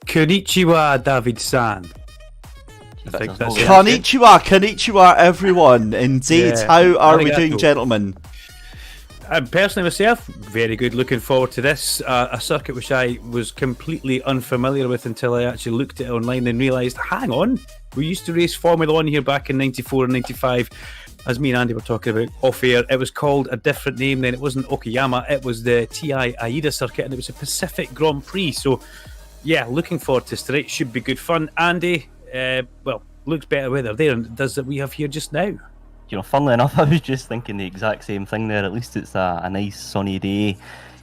Konnichiwa, David-san. I think that's it. Konnichiwa, everyone. Indeed. Yeah. How are we doing, gentlemen? Personally, myself, very good. Looking forward to this. A circuit which I was completely unfamiliar with until I actually looked at it online and realised, hang on, we used to race Formula 1 here back in 94 and 95. As me and Andy were talking about off air, it was called a different name then. It wasn't Okayama, it was the TI Aida circuit, and it was a Pacific Grand Prix. So, yeah, looking forward to this tonight. Should be good fun. Andy, looks better weather there than it does that we have here just now. You know, funnily enough, I was just thinking the exact same thing there. At least it's a nice sunny day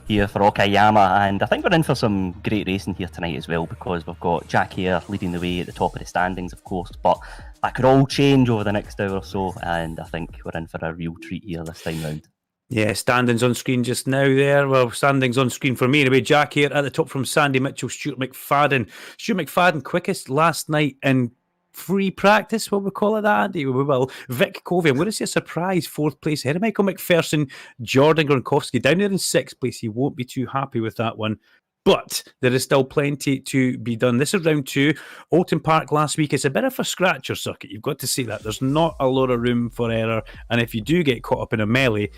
here for Okayama, and I think we're in for some great racing here tonight as well, because we've got Jack Hare leading the way at the top of the standings, of course, but that could all change over the next hour or so, and I think we're in for a real treat here this time round. Yeah, standings on screen just now there. Well, standings on screen for me anyway. Jack Hare at the top from Sandy Mitchell, Stuart McFadden. Stuart McFadden quickest last night in free practice, will we call it that, Andy? We will. Vic Covey, I'm going to say a surprise fourth place ahead of Michael McPherson. Jordan Gronkowski down there in sixth place. He won't be too happy with that one. But there is still plenty to be done. This is round two. Alton Park last week. It's a bit of a scratcher circuit. You've got to see that. There's not a lot of room for error. And if you do get caught up in a melee,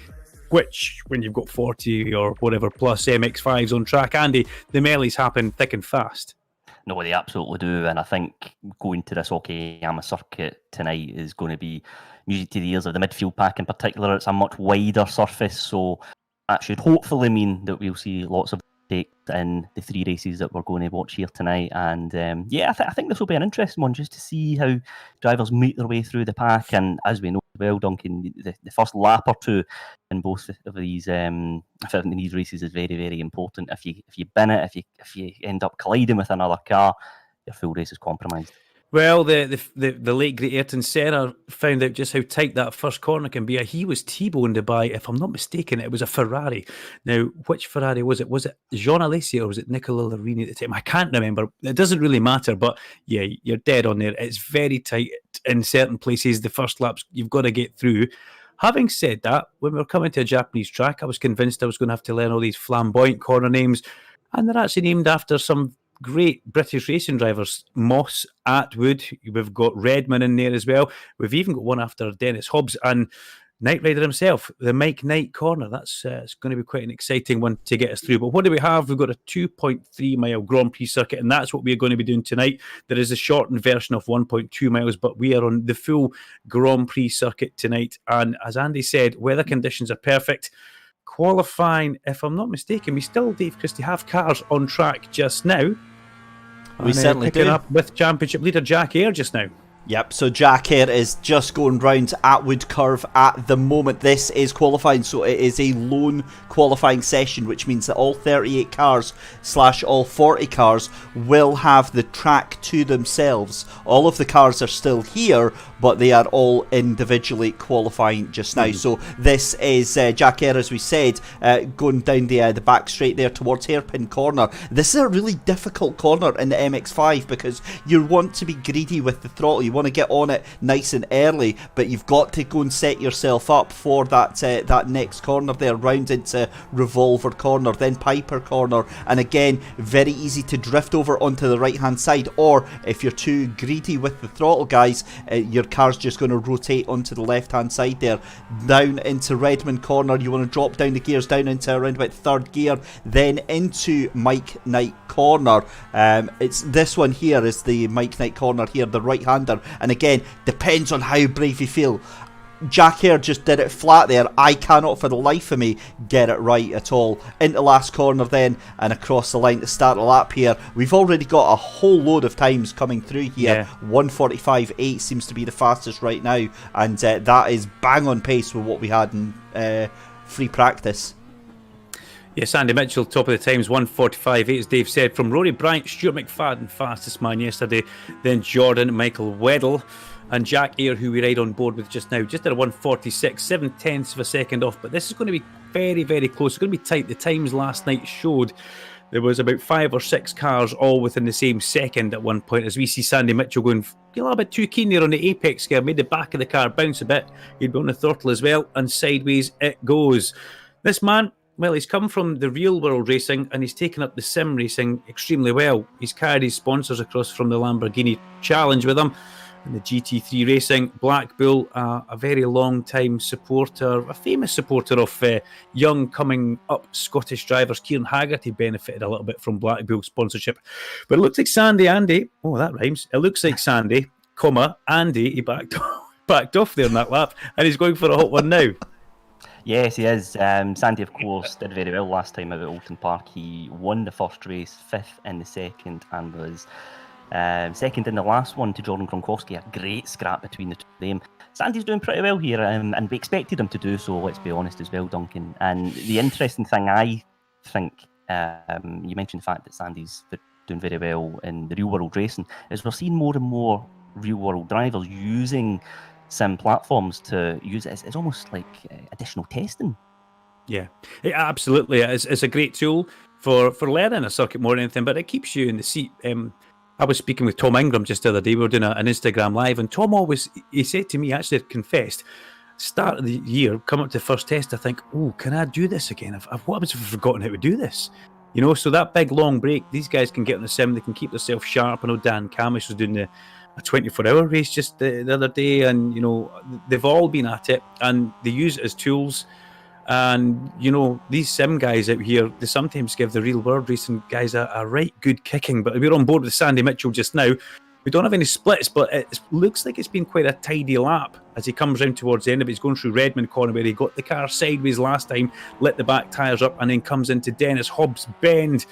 which when you've got 40 or whatever plus MX5s on track, Andy, the melees happen thick and fast. No, they absolutely do, and I think going to this Okayama circuit tonight is going to be music to the ears of the midfield pack in particular. It's a much wider surface, so that should hopefully mean that we'll see lots of takes in the three races that we're going to watch here tonight. And I think this will be an interesting one, just to see how drivers meet their way through the pack. And as we know well, Duncan, the first lap or two in both of these races is very, very important. If you bin it, if you end up colliding with another car, your full race is compromised. Well, the late great Ayrton Senna found out just how tight that first corner can be. He was T-boned by, if I'm not mistaken, it was a Ferrari. Now, which Ferrari was it? Was it Jean Alesi or was it Nicola Larini at the time? I can't remember. It doesn't really matter, but yeah, you're dead on there. It's very tight in certain places. The first laps you've got to get through. Having said that, when we were coming to a Japanese track, I was convinced I was going to have to learn all these flamboyant corner names, and they're actually named after some great British racing drivers. Moss, Atwood, we've got Redman in there as well. We've even got one after Dennis Hobbs and Knight Rider himself, the Mike Knight corner. That's it's going to be quite an exciting one to get us through. But what do we have? We've got a 2.3 mile Grand Prix circuit, and that's what we're going to be doing tonight. There is a shortened version of 1.2 miles, but we are on the full Grand Prix circuit tonight. And as Andy said, weather conditions are perfect. Qualifying, if I'm not mistaken, we still, Dave Christie, have cars on track just now. We certainly picking do. up with championship leader Jack Hare just now. Yep, so Jack Hare is just going round Atwood Curve at the moment. This is qualifying, so it is a lone qualifying session, which means that all 38 cars / all 40 cars will have the track to themselves. All of the cars are still here, but they are all individually qualifying just now. So this is Jack Hare, as we said, going down the back straight there towards Hairpin Corner. This is a really difficult corner in the MX-5 because you want to be greedy with the throttle. You want to get on it nice and early, but you've got to go and set yourself up for that next corner there, round into Revolver Corner, then Piper Corner, and again, very easy to drift over onto the right hand side, or if you're too greedy with the throttle, guys, your car's just going to rotate onto the left hand side there, down into Redmond Corner. You want to drop down the gears down into around about third gear, then into Mike Knight Corner. It's this one here is the Mike Knight Corner here, the right hander, and again, depends on how brave you feel. Jack Hare just did it flat there. I cannot for the life of me get it right at all. Into last corner then, and across the line to start a lap here. We've already got a whole load of times coming through here. 1:45.8 seems to be the fastest right now, and that is bang on pace with what we had in free practice. Yes, Andy Mitchell, top of the times, 1:45.8, as Dave said. From Rory Bryant, Stuart McFadden, fastest man yesterday. Then Jordan, Michael Weddle, and Jack Hare, who we ride on board with just now. Just at a 1:46, 7/10 of a second off. But this is going to be very, very close. It's going to be tight. The times last night showed there was about 5 or 6 cars all within the same second at one point, as we see Sandy Mitchell going a little bit too keen there on the apex gear, made the back of the car bounce a bit. He'd be on the throttle as well, and sideways it goes. This man, Well, he's come from the real world racing and he's taken up the sim racing extremely well. He's carried his sponsors across from the Lamborghini Challenge with him and the GT3 racing. Black Bull, a very long time supporter, a famous supporter of young coming up Scottish drivers. Kieran Haggerty benefited a little bit from Black Bull sponsorship. But it looks like Andy, oh, that rhymes. It looks like Sandy, Andy, he backed off there in that lap and he's going for a hot one now. Yes, he is. Sandy, of course, did very well last time out at Oulton Park. He won the first race, 5th in the second, and was second in the last one to Jordan Gronkowski. A great scrap between the two of them. Sandy's doing pretty well here, and we expected him to do so, let's be honest, as well, Duncan. And the interesting thing, I think, you mentioned the fact that Sandy's doing very well in the real-world racing, is we're seeing more and more real-world drivers using sim platforms to use it. It's almost like additional testing. Yeah, it absolutely is. It's a great tool for learning a circuit more than anything, but it keeps you in the seat. I was speaking with Tom Ingram just the other day. We were doing an Instagram live, and Tom he said to me, actually confessed, start of the year, come up to the first test, I think, oh, can I do this again? What happens if I've forgotten how to do this? You know, so that big long break, these guys can get on the sim, they can keep themselves sharp. I know Dan Camish was doing a 24-hour race just the other day, and, you know, they've all been at it, and they use it as tools. And, you know, these sim guys out here, they sometimes give the real world racing guys a right good kicking. But we're on board with Sandy Mitchell just now. We don't have any splits, but it looks like it's been quite a tidy lap as he comes round towards the end of it. He's going through Redmond Corner where he got the car sideways last time, lit the back tyres up, and then comes into Dennis Hobbs Bend.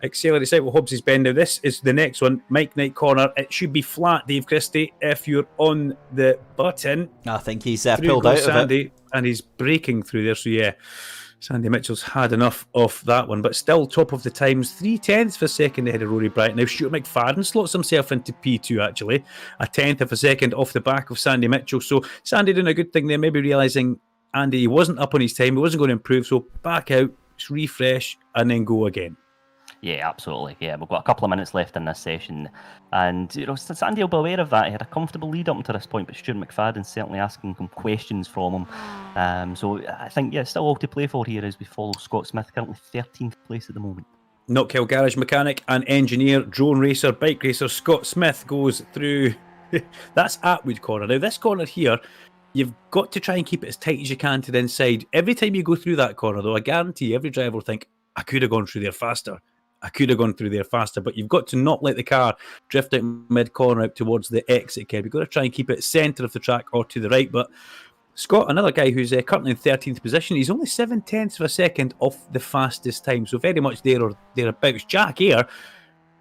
Accelerates out with Hobbs' Bend. Now this is the next one, Mike Knight Corner. It should be flat, Dave Christie, if you're on the button. I think he's pulled out Sandy, of it. And he's breaking through there. So yeah, Sandy Mitchell's had enough of that one, but still top of the times, 3/10 of a second ahead of Rory Bryant. Now Stuart McFadden slots himself into P2 actually, a 10th of a second off the back of Sandy Mitchell. So Sandy doing a good thing there, maybe realising Andy, he wasn't up on his time, he wasn't going to improve, so back out, refresh, and then go again. Yeah, absolutely. Yeah, we've got a couple of minutes left in this session. And, you know, Sandy will be aware of that. He had a comfortable lead up to this point, but Stuart McFadden's certainly asking some questions from him. So I think, yeah, still all to play for here as we follow Scott Smith, currently 13th place at the moment. Knockhill Garage mechanic and engineer, drone racer, bike racer, Scott Smith goes through. That's Atwood Corner. Now, this corner here, you've got to try and keep it as tight as you can to the inside. Every time you go through that corner, though, I guarantee every driver will think, I could have gone through there faster. But you've got to not let the car drift out mid-corner out towards the exit curb. You've got to try and keep it centre of the track or to the right. But Scott, another guy who's currently in 13th position, he's only 7/10 of a second off the fastest time. So very much there or thereabouts. Jack Eyre,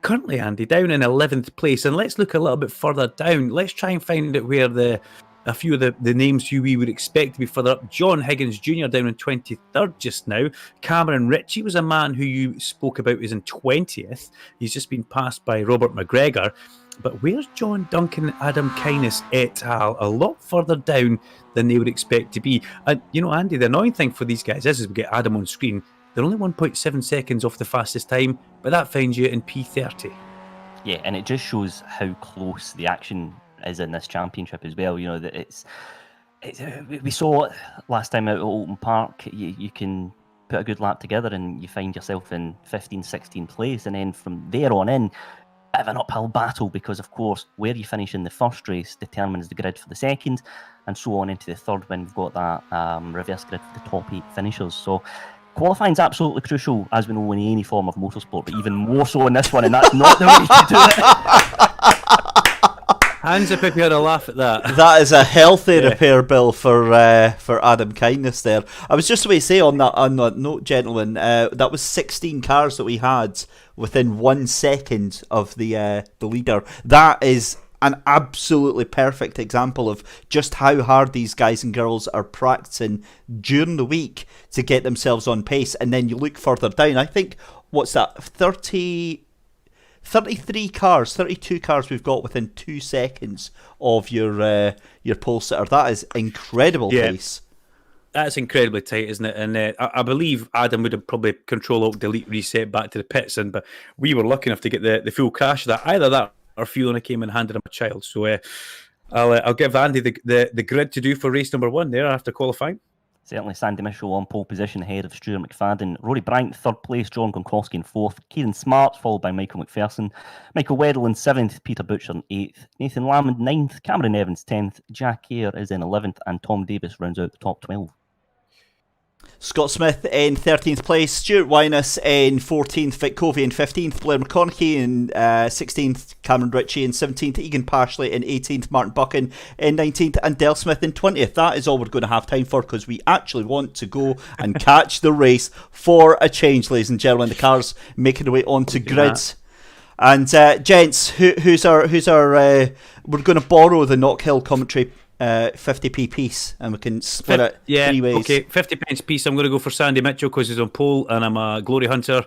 currently, Andy, down in 11th place. And let's look a little bit further down. Let's try and find out where a few of the names who we would expect to be further up. John Higgins Jr. down in 23rd just now. Cameron Ritchie was a man who you spoke about is in 20th. He's just been passed by Robert McGregor. But where's John Duncan, Adam Kyness et al? A lot further down than they would expect to be. And, you know, Andy, the annoying thing for these guys is, as we get Adam on screen, they're only 1.7 seconds off the fastest time, but that finds you in P30. Yeah, and it just shows how close the action is in this championship as well. You know, that we saw it last time out at Oulton Park. You can put a good lap together and you find yourself in 15th, 16th place, and then from there on in, bit of an uphill battle, because of course where you finish in the first race determines the grid for the second, and so on into the third when we've got that reverse grid for the top 8 finishers. So qualifying is absolutely crucial, as we know, in any form of motorsport, but even more so in this one, and that's not the way to do it. Hands up if you had a laugh at that. That is a healthy repair bill for Adam Kindness there. I was just going to say on that note, gentlemen, that was 16 cars that we had within 1 second of the leader. That is an absolutely perfect example of just how hard these guys and girls are practicing during the week to get themselves on pace. And then you look further down, I think, what's that, 33 cars, 32 cars we've got within 2 seconds of your pole sitter. That is incredible pace. That's incredibly tight, isn't it? And I believe Adam would have probably Control-Alt-Delete reset back to the pits, but we were lucky enough to get the full crash of that. Either that or Fiona came and handed him a child. So I'll give Andy the grid to do for race number 1 there after qualifying. Certainly Sandy Mitchell on pole position ahead of Stuart McFadden. Rory Bryant, third place. John Gronkowski in fourth. Kieran Smart, followed by Michael McPherson. Michael Weddle in seventh. Peter Butcher in eighth. Nathan Lamb in ninth. Cameron Evans 10th. Jack Hare is in 11th. And Tom Davis rounds out the top 12. Scott Smith in 13th place, Stuart Winus in 14th, Vic Covey in 15th, Blair McConaughey in 16th, Cameron Ritchie in 17th, Egan Pashley in 18th, Martin Buchan in 19th, and Del Smith in 20th. That is all we're going to have time for, because we actually want to go and catch the race for a change, ladies and gentlemen. The cars making their way onto grids. And gents, who's our we're going to borrow the Knockhill commentary 50p piece, and we can split it three ways. Okay, 50 pence piece. I'm going to go for Sandy Mitchell because he's on pole and I'm a glory hunter.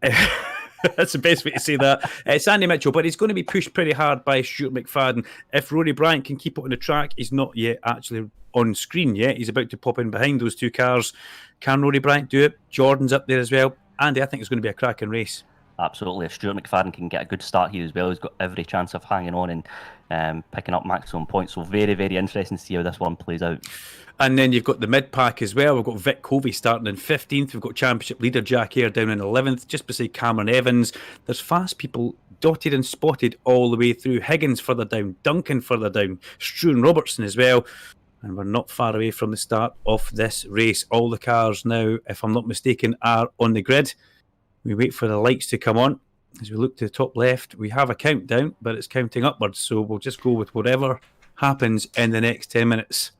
That's the best way to say that. Sandy Mitchell, but he's going to be pushed pretty hard by Stuart McFadden. If Rory Bryant can keep it on the track, he's not yet actually on screen yet. He's about to pop in behind those two cars. Can Rory Bryant do it? Jordan's up there as well. Andy, I think it's going to be a cracking race. Absolutely. If Stuart McFadden can get a good start here as well, he's got every chance of hanging on and picking up maximum points. So very, very interesting to see how this one plays out. And then you've got the mid-pack as well. We've got Vic Covey starting in 15th. We've got championship leader Jack Hare down in 11th, just beside Cameron Evans. There's fast people dotted and spotted all the way through. Higgins further down, Duncan further down, Struan Robertson as well. And we're not far away from the start of this race. All the cars now, if I'm not mistaken, are on the grid. We wait for the lights to come on. As we look to the top left, we have a countdown, but it's counting upwards. So we'll just go with whatever happens in the next 10 minutes.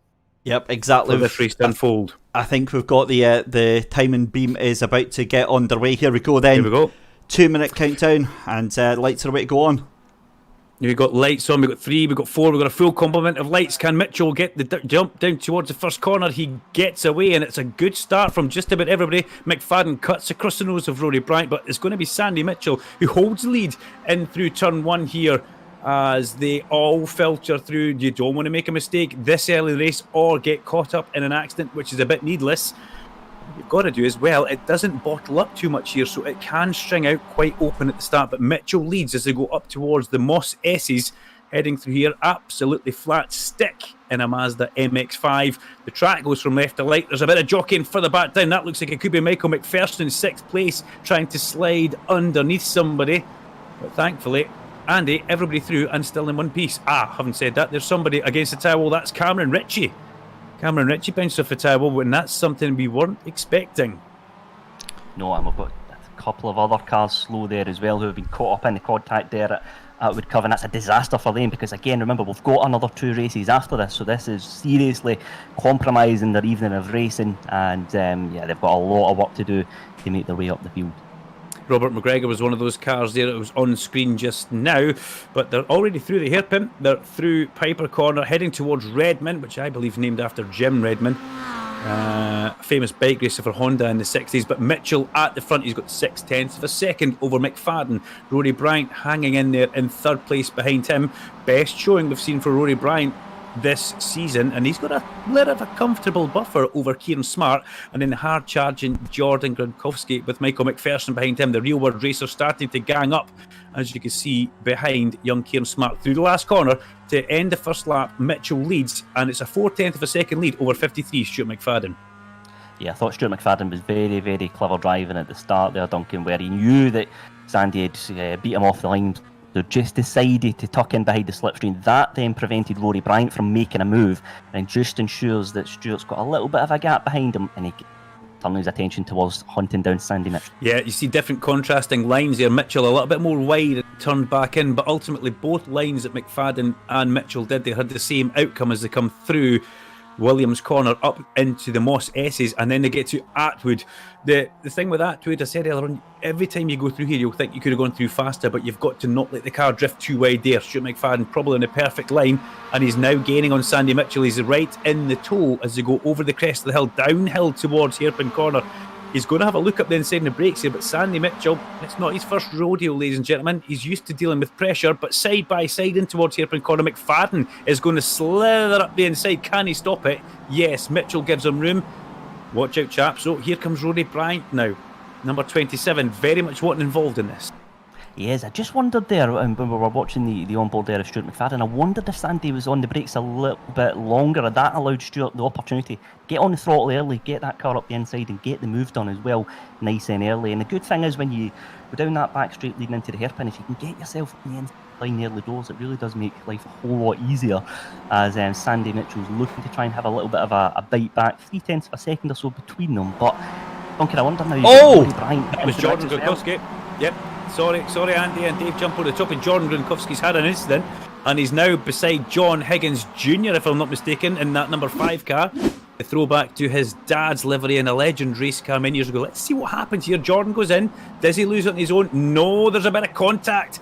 Yep, exactly. For this race to unfold. I think we've got the timing beam is about to get underway. Here we go then. Here we go. 2-minute countdown, and lights are about to go on. We've got lights on, we've got 3, we've got 4, we've got a full complement of lights. Can Mitchell get the jump down towards the first corner? He gets away, and it's a good start from just about everybody. McFadden cuts across the nose of Rory Bryant, but it's going to be Sandy Mitchell who holds the lead in through turn 1 here as they all filter through. You don't want to make a mistake this early in the race or get caught up in an accident, which is a bit needless. You've got to do as well, it doesn't bottle up too much here, so it can string out quite open at the start, but Mitchell leads as they go up towards the Moss S's, heading through here, absolutely flat stick in a Mazda MX-5. The track goes from left to right. There's a bit of jockeying further back down. That looks like it could be Michael McPherson in 6th place, trying to slide underneath somebody, but thankfully Andy, everybody through and still in one piece. Having said that, there's somebody against the towel. That's Cameron Ritchie. Cameron Ritchie bounced off the towel, and that's something we weren't expecting. No, and we've got a couple of other cars slow there as well who have been caught up in the contact there at Woodcove, and that's a disaster for them because, again, remember, we've got another 2 races after this, so this is seriously compromising their evening of racing, and they've got a lot of work to do to make their way up the field. Robert McGregor was one of those cars there that was on screen just now, but they're already through the hairpin. They're through Piper Corner, heading towards Redmond, which I believe named after Jim Redmond, a famous bike racer for Honda in the 60s. But Mitchell at the front, he's got 6/10 of a second over McFadden. Rory Bryant hanging in there in 3rd place behind him. Best showing we've seen for Rory Bryant this season, and he's got a little of a comfortable buffer over Kieran Smart, and then hard charging Jordan Gronkowski with Michael McPherson behind him. The real world racer starting to gang up, as you can see behind young Kieran Smart through the last corner to end the first lap. Mitchell leads, and it's a 4/10 of a second lead over 53 Stuart McFadden. Yeah, I thought Stuart McFadden was very, very clever driving at the start there, Duncan, where he knew that Sandy had beat him off the line. So just decided to tuck in behind the slipstream. That then prevented Rory Bryant from making a move, and just ensures that Stuart's got a little bit of a gap behind him, and he turns his attention towards hunting down Sandy Mitchell. Yeah, you see different contrasting lines there. Mitchell a little bit more wide and turned back in, but ultimately both lines that McFadden and Mitchell did, they had the same outcome as they come through Williams Corner up into the Moss S's, and then they get to Atwood. The thing with Atwood, I said earlier on, every time you go through here, you'll think you could have gone through faster, but you've got to not let the car drift too wide there. Stuart McFadden probably in the perfect line, and he's now gaining on Sandy Mitchell. He's right in the toe as they go over the crest of the hill, downhill towards Hairpin Corner. He's going to have a look up the inside of the brakes here, but Sandy Mitchell, it's not his first rodeo, ladies and gentlemen. He's used to dealing with pressure, but side by side in towards Hairpin Corner, McFadden is going to slither up the inside. Can he stop it? Yes, Mitchell gives him room. Watch out, chaps. So here comes Rory Bryant now, number 27, very much wanting involved in this. He is. I just wondered there when we were watching the onboard there of Stuart McFadden. I wondered if Sandy was on the brakes a little bit longer, and that allowed Stuart the opportunity to get on the throttle early, get that car up the inside, and get the move done as well, nice and early. And the good thing is when you go down that back straight leading into the hairpin, if you can get yourself on the inside line the early doors, it really does make life a whole lot easier. As Sandy Mitchell's looking to try and have a little bit of a bite back, 0.3 of a second or so between them. But Duncan, I wonder now. It was Jordan Gronkowski. Yep. Sorry, Andy and Dave jump on the top. And Jordan Gronkowski's had an incident, and he's now beside John Higgins Jr., if I'm not mistaken, in that number 5 car. A throwback to his dad's livery in a legend race car many years ago. Let's see what happens here. Jordan goes in. Does he lose it on his own? No, there's a bit of contact.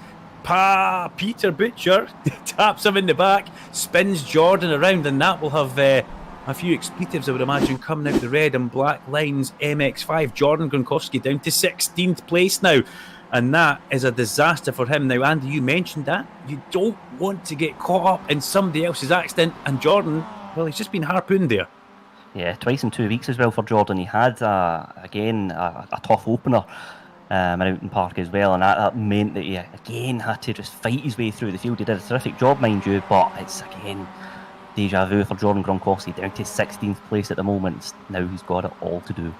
Peter Butcher taps him in the back, spins Jordan around, and that will have a few expletives, I would imagine, coming out the red and black lines. MX5, Jordan Gronkowski down to 16th place now. And that is a disaster for him. Now, Andy, you mentioned that. You don't want to get caught up in somebody else's accident. And Jordan, well, he's just been harpooned there. Yeah, twice in 2 weeks as well for Jordan. He had, again, a tough opener at Mountain Park as well. And that meant that he, again, had to just fight his way through the field. He did a terrific job, mind you. But it's, again, deja vu for Jordan Gronkowski, down to 16th place at the moment. Now he's got it all to do.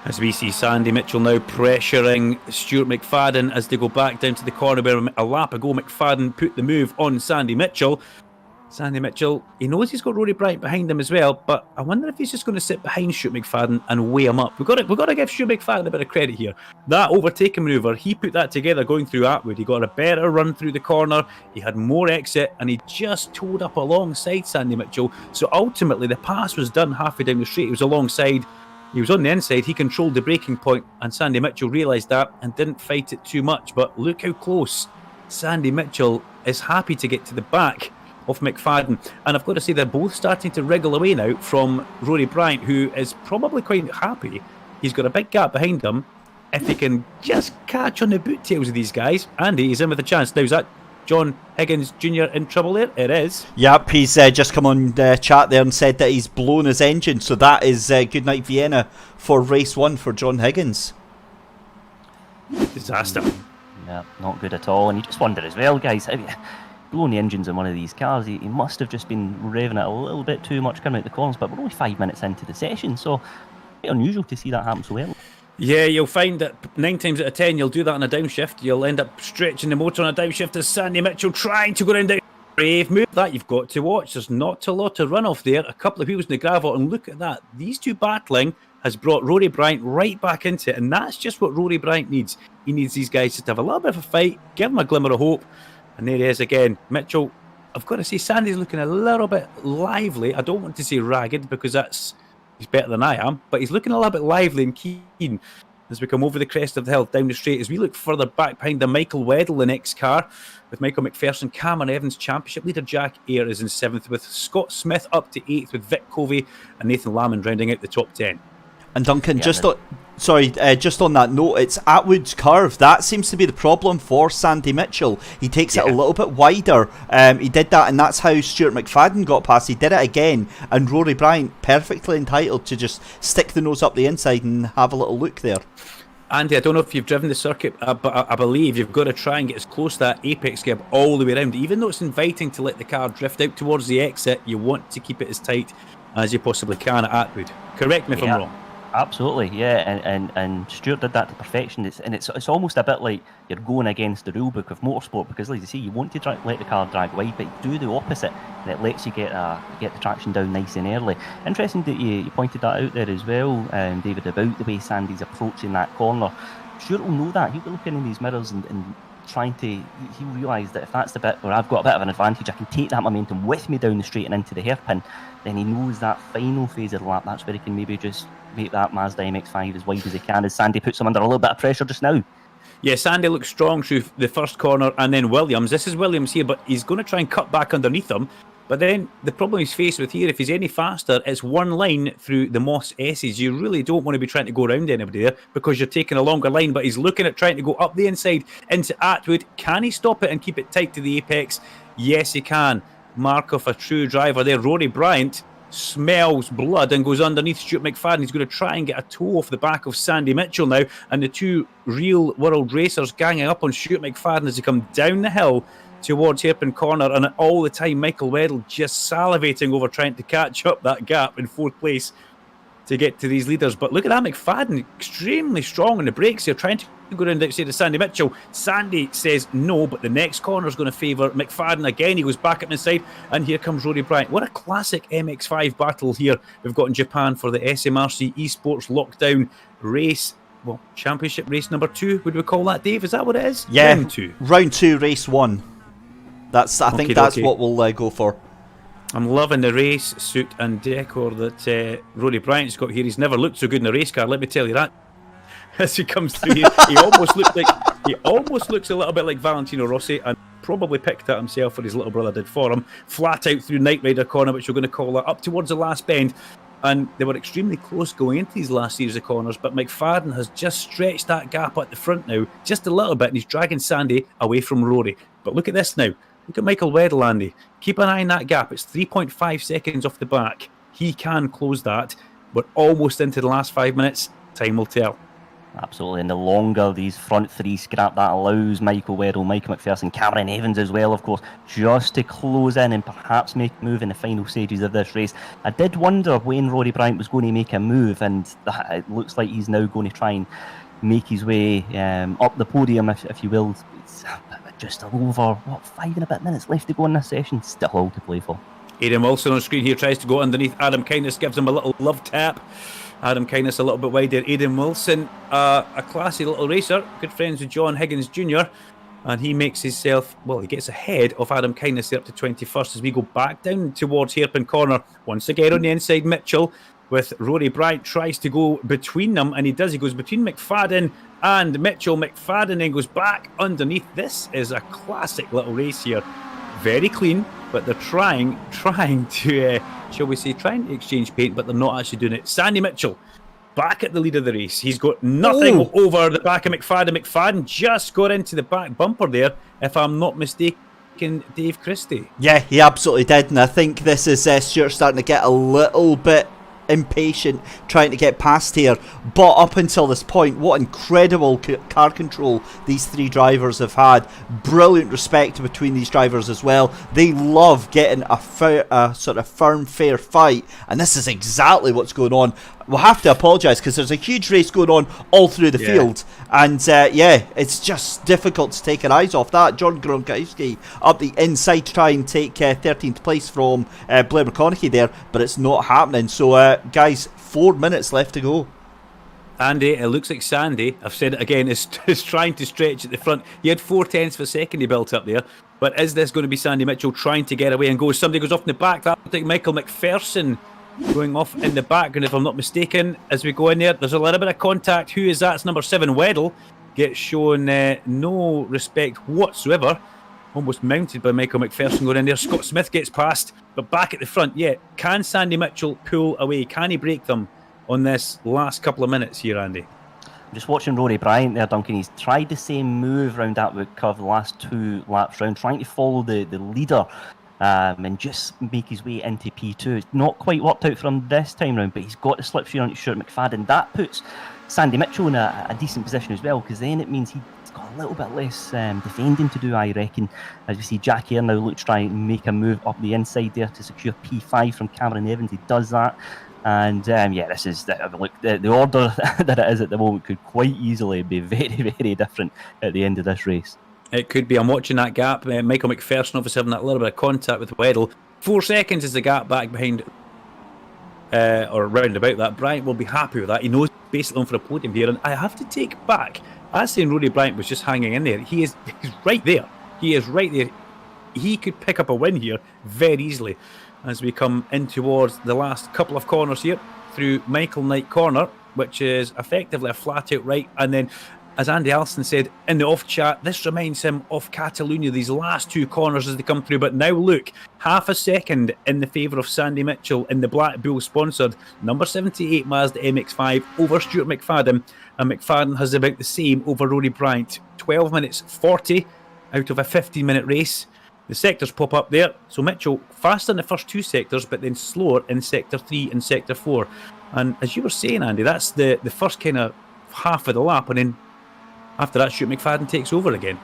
As we see Sandy Mitchell now pressuring Stuart McFadden as they go back down to the corner where a lap ago McFadden put the move on Sandy Mitchell. Sandy Mitchell, he knows he's got Rory Bryant behind him as well, but I wonder if he's just going to sit behind Stuart McFadden and weigh him up. We've got to give Stuart McFadden a bit of credit here. That overtaking manoeuvre, he put that together going through Atwood. He got a better run through the corner, he had more exit, and he just towed up alongside Sandy Mitchell. So ultimately the pass was done halfway down the straight. He was alongside. He was on the inside, he controlled the braking point, and Sandy Mitchell realised that and didn't fight it too much. But look how close Sandy Mitchell is happy to get to the back of McFadden. And I've got to say, they're both starting to wriggle away now from Rory Bryant, who is probably quite happy. He's got a big gap behind him. If he can just catch on the boot tails of these guys, Andy, he's in with a chance. Now, is that John Higgins Jr. in trouble there? It is. Yep, he's just come on chat there and said that he's blown his engine. So that is good night Vienna for race 1 for John Higgins. Disaster. Yeah, not good at all. And you just wonder as well, guys, have you blown the engines in one of these cars? He must have just been revving it a little bit too much coming out the corners, but we're only 5 minutes into the session, so it's unusual to see that happen so early. Yeah, you'll find that 9 times out of 10 you'll do that on a downshift. You'll end up stretching the motor on a downshift as Sandy Mitchell trying to go down the brave move. That you've got to watch. There's not a lot of runoff there. A couple of wheels in the gravel, and look at that. These two battling has brought Rory Bryant right back into it, and that's just what Rory Bryant needs. He needs these guys just to have a little bit of a fight, give him a glimmer of hope, and there he is again. Mitchell, I've got to say, Sandy's looking a little bit lively. I don't want to say ragged because he's better than I am, but he's looking a little bit lively and keen as we come over the crest of the hill down the straight. As we look further back behind the Michael Weddle, the next car, with Michael McPherson, Cameron Evans, championship leader Jack Eyre is in 7th, with Scott Smith up to 8th, with Vic Covey and Nathan Lamond rounding out the top 10. And Duncan, just on that note, it's Atwood's curve. That seems to be the problem for Sandy Mitchell. He takes it a little bit wider. He did that, and that's how Stuart McFadden got past. He did it again, and Rory Bryant perfectly entitled to just stick the nose up the inside and have a little look there. Andy, I don't know if you've driven the circuit, but I believe you've got to try and get as close to that apex gap all the way around. Even though it's inviting to let the car drift out towards the exit, you want to keep it as tight as you possibly can at Atwood. Correct me if I'm wrong. Absolutely, yeah, and Stuart did that to perfection. It's almost a bit like you're going against the rule book of motorsport, because, like you say, you want to let the car drag wide, but you do the opposite, and it lets you get the traction down nice and early. Interesting that you pointed that out there as well, David, about the way Sandy's approaching that corner. Stuart will know that. He'll be looking in these mirrors and trying to. He'll realise that if that's the bit where I've got a bit of an advantage, I can take that momentum with me down the straight and into the hairpin. Then he knows that final phase of the lap, that's where he can maybe just make that Mazda MX-5 as wide as he can, as Sandy puts him under a little bit of pressure just now. Yeah, Sandy looks strong through the first corner, and then Williams. This is Williams here, but he's going to try and cut back underneath him. But then the problem he's faced with here, if he's any faster, it's one line through the Moss S's. You really don't want to be trying to go around anybody there, because you're taking a longer line, but he's looking at trying to go up the inside into Atwood. Can he stop it and keep it tight to the apex? Yes, he can. Mark of a true driver there. Rory Bryant smells blood and goes underneath Stuart McFadden. He's going to try and get a toe off the back of Sandy Mitchell now, and the two real world racers ganging up on Stuart McFadden as they come down the hill towards Hairpin Corner, and all the time Michael Weddle just salivating over trying to catch up that gap in fourth place to get to these leaders. But look at that, McFadden extremely strong on the brakes here, trying to go around outside of Sandy Mitchell. Sandy says no, but the next corner is going to favour McFadden again. He goes back up inside, and here comes Rory Bryant. What a classic MX5 battle here we've got in Japan for the SMRC eSports lockdown race. Well, championship race number 2, would we call that, Dave? Is that what it is? Yeah, round 2, race 1. I think that's what we'll go for. I'm loving the race suit and decor that Rory Bryant's got here. He's never looked so good in a race car, let me tell you that. As he comes through here, he almost looks a little bit like Valentino Rossi, and probably picked that himself, or his little brother did for him. Flat out through Knight Rider Corner, which we're going to call that, up towards the last bend. And they were extremely close going into these last series of corners, but McFadden has just stretched that gap at the front now, just a little bit, and he's dragging Sandy away from Rory. But look at this now. Look at Michael Weddle, Andy. Keep an eye on that gap. It's 3.5 seconds off the back. He can close that. We're almost into the last 5 minutes. Time will tell. Absolutely, and the longer these front three scrap, that allows Michael Weddle, Michael McPherson, Cameron Evans as well, of course, just to close in and perhaps make a move in the final stages of this race. I did wonder when Rory Bryant was going to make a move, and it looks like he's now going to try and make his way up the podium, if you will. It's just over, 5 and a bit minutes left to go in this session. Still all to play for. Aidan Wilson on screen here tries to go underneath Adam Kindness, gives him a little love tap. Adam Kindness a little bit wider. Aidan Wilson, a classy little racer, good friends with John Higgins Jr. And he makes himself, well, he gets ahead of Adam Kindness there up to 21st as we go back down towards Hairpin Corner. Once again on the inside, Mitchell with Rory Bryant tries to go between them, and he does. He goes between McFadden and Mitchell. McFadden then goes back underneath. This is a classic little race here. Very clean, but they're trying to, shall we say, trying to exchange paint, but they're not actually doing it. Sandy Mitchell, back at the lead of the race. He's got nothing over the back of McFadden. McFadden just got into the back bumper there, if I'm not mistaken, Dave Christie. Yeah, he absolutely did, and I think this is Stuart starting to get a little bit impatient trying to get past here, but up until this point, what incredible car control these three drivers have had. Brilliant respect between these drivers as well. They love getting a sort of firm, fair fight, and this is exactly what's going on. We'll have to apologise because there's a huge race going on all through the field, and it's just difficult to take our eyes off that. Jordan Gronkowski up the inside to try and take 13th place from Blair McConaughey there, but it's not happening. So guys, 4 minutes left to go. Andy, it looks like Sandy, I've said it again, is trying to stretch at the front. He had 0.4 of a second he built up there, but is this going to be Sandy Mitchell trying to get away and go? Somebody goes off in the back. That looks like Michael McPherson going off in the background, if I'm not mistaken. As we go in there, there's a little bit of contact. Who is that? It's number 7, Weddle. Gets shown no respect whatsoever. Almost mounted by Michael McPherson going in there. Scott Smith gets past, but back at the front, can Sandy Mitchell pull away? Can he break them on this last couple of minutes here, Andy? I'm just watching Rory Bryant there, Duncan. He's tried the same move round that wood curve the last 2 laps round, trying to follow the leader and just make his way into P2. It's not quite worked out for him this time round, but he's got the slipstream onto Stuart McFadden. That puts Sandy Mitchell in a decent position as well, because then it means he's got a little bit less defending to do, I reckon. As we see Jack Hare now look to try and make a move up the inside there to secure P5 from Cameron Evans. He does that. And this is the order that it is at the moment could quite easily be very, very different at the end of this race. It could be. I'm watching that gap. Michael McPherson obviously having that little bit of contact with Weddle. 4 seconds is the gap back behind, or round about that. Bryant will be happy with that. He knows he's basically on for a podium here. And I have to take back, as saying Rory Bryant was just hanging in there. He's right there. He is right there. He could pick up a win here very easily as we come in towards the last couple of corners here through Michael Knight Corner, which is effectively a flat out right. And then, as Andy Alston said in the off chat, this reminds him of Catalunya, these last 2 corners as they come through. But now look, half a second in the favour of Sandy Mitchell in the Black Bull sponsored number 78 Mazda MX-5 over Stuart McFadden, and McFadden has about the same over Rory Bryant. 12 minutes 40 out of a 15-minute race. The sectors pop up there. So Mitchell faster in the first 2 sectors, but then slower in Sector 3 and Sector 4. And as you were saying, Andy, that's the first kind of half of the lap, and then after that, Stuart McFadden takes over again.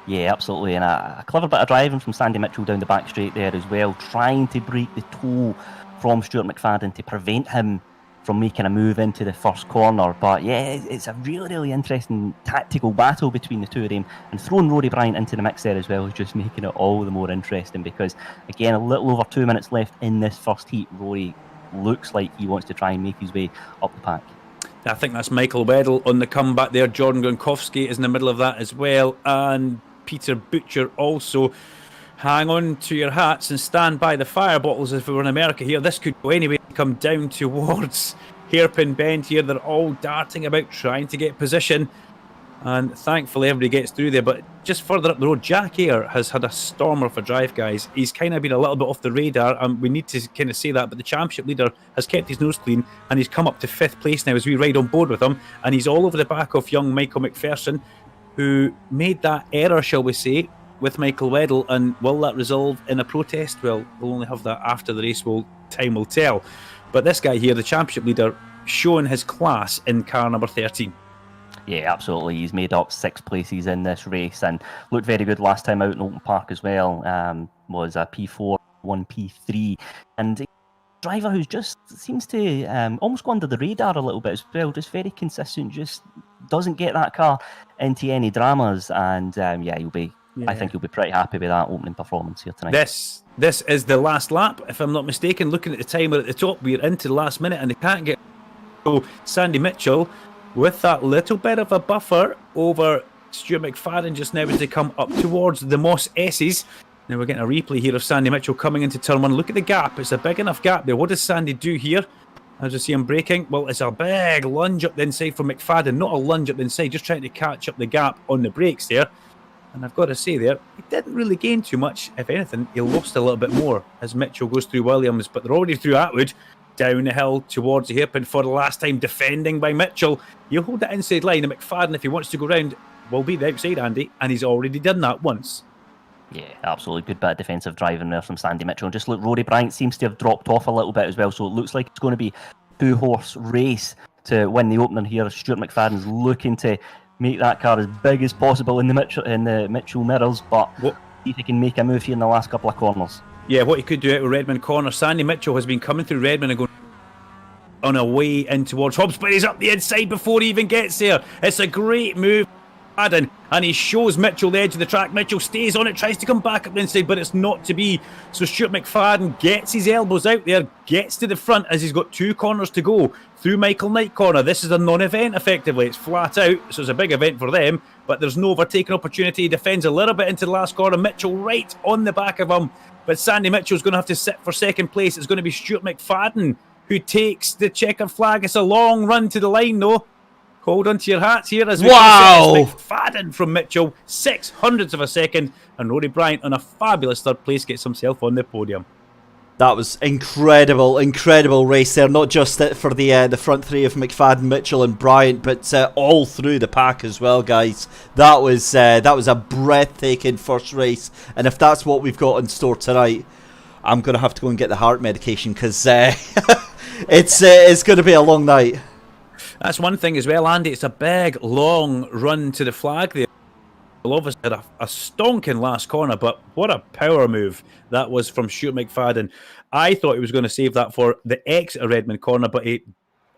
Yeah, absolutely, and a clever bit of driving from Sandy Mitchell down the back straight there as well, trying to break the toe from Stuart McFadden to prevent him from making a move into the first corner. But yeah, it's a really, really interesting tactical battle between the two of them, and throwing Rory Bryant into the mix there as well is just making it all the more interesting, because again, a little over 2 minutes left in this first heat. Rory looks like he wants to try and make his way up the pack. I think that's Michael Weddle on the comeback there. Jordan Gronkowski is in the middle of that as well, and Peter Butcher also. Hang on to your hats and stand by the fire bottles if we were in America here. This could go anyway. Come down towards Hairpin Bend here. They're all darting about trying to get position, and thankfully everybody gets through there. But just further up the road, Jack Ayer has had a stormer of a drive, guys. He's kind of been a little bit off the radar, and we need to kind of say that, but the championship leader has kept his nose clean, and he's come up to 5th place now as we ride on board with him, and he's all over the back of young Michael McPherson, who made that error, shall we say, with Michael Weddle. And will that resolve in a protest? Well, we'll only have that after the race. Time will tell. But this guy here, the championship leader, showing his class in car number 13. Yeah, absolutely. He's made up 6 places in this race and looked very good last time out in Open Park as well. Was a P4, 1P3, and a driver who just seems to almost go under the radar a little bit as well. Just very consistent. Just doesn't get that car into any dramas. And I think you'll be pretty happy with that opening performance here tonight. This is the last lap, if I'm not mistaken. Looking at the timer at the top, we're into the last minute, and they can't get. So Sandy Mitchell, with that little bit of a buffer over Stuart McFadden just now as they come up towards the Moss S's. Now we're getting a replay here of Sandy Mitchell coming into turn 1. Look at the gap. It's a big enough gap there. What does Sandy do here? As you see him braking, well, it's a big lunge up the inside from McFadden. Not a lunge up the inside, just trying to catch up the gap on the brakes there. And I've got to say there, he didn't really gain too much. If anything, he lost a little bit more as Mitchell goes through Williams. But they're already through Atwood, down the hill towards the hairpin for the last time, defending by Mitchell. He'll hold that inside line, and McFadden, if he wants to go round, will be the outside, Andy. And he's already done that once. Yeah, absolutely. Good bit of defensive driving there from Sandy Mitchell. And just look, Rory Bryant seems to have dropped off a little bit as well. So it looks like it's going to be a 2-horse race to win the opener here. Stuart McFadden's looking to make that car as big as possible in the Mitchell mirrors, but see if he can make a move here in the last couple of corners. Yeah, what he could do out with Redmond Corner. Sandy Mitchell has been coming through Redmond and going on a way in towards Hobbs, but he's up the inside before he even gets there. It's a great move, and he shows Mitchell the edge of the track. Mitchell stays on it, tries to come back up the inside, but it's not to be. So Stuart McFadden gets his elbows out there, gets to the front as he's got 2 corners to go through Michael Knight Corner. This is a non-event, effectively. It's flat out, so it's a big event for them, but there's no overtaking opportunity. He defends a little bit into the last corner. Mitchell right on the back of him, but Sandy Mitchell's going to have to sit for second place. It's going to be Stuart McFadden who takes the checkered flag. It's a long run to the line, though. Hold on to your hats here as we see McFadden from Mitchell, 600ths of a second, and Rory Bryant on a fabulous 3rd place gets himself on the podium. That was incredible race there. Not just for the front 3 of McFadden, Mitchell, and Bryant, but all through the pack as well, guys. That was a breathtaking first race, and if that's what we've got in store tonight, I'm gonna have to go and get the heart medication because it's going to be a long night. That's one thing as well, Andy. It's a big, long run to the flag there. Well, obviously had a stonking last corner, but what a power move that was from Stuart McFadden. I thought he was going to save that for the exit of Redmond Corner, but he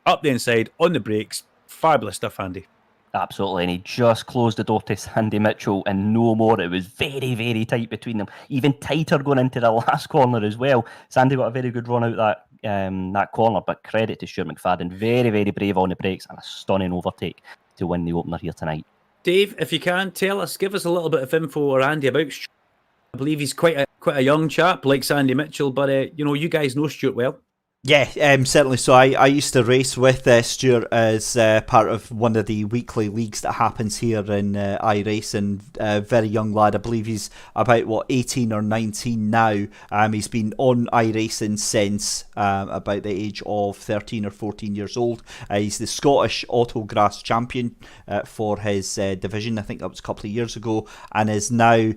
up the inside, on the brakes. Fabulous stuff, Andy. Absolutely, and he just closed the door to Sandy Mitchell and no more. It was very, very tight between them. Even tighter going into the last corner as well. Sandy got a very good run out that corner, but credit to Stuart McFadden. Very, very brave on the brakes and a stunning overtake to win the opener here tonight. Dave, if you can, give us a little bit of info, or Andy, about Stuart. I believe he's quite a young chap like Sandy Mitchell, but you guys know Stuart well. Yeah, certainly. So I used to race with Stuart as part of one of the weekly leagues that happens here in iRace, and very young lad. I believe he's about 18 or 19 now. He's been on iRacing since about the age of 13 or 14 years old. He's the Scottish Autograss champion for his division. I think that was a couple of years ago, and is now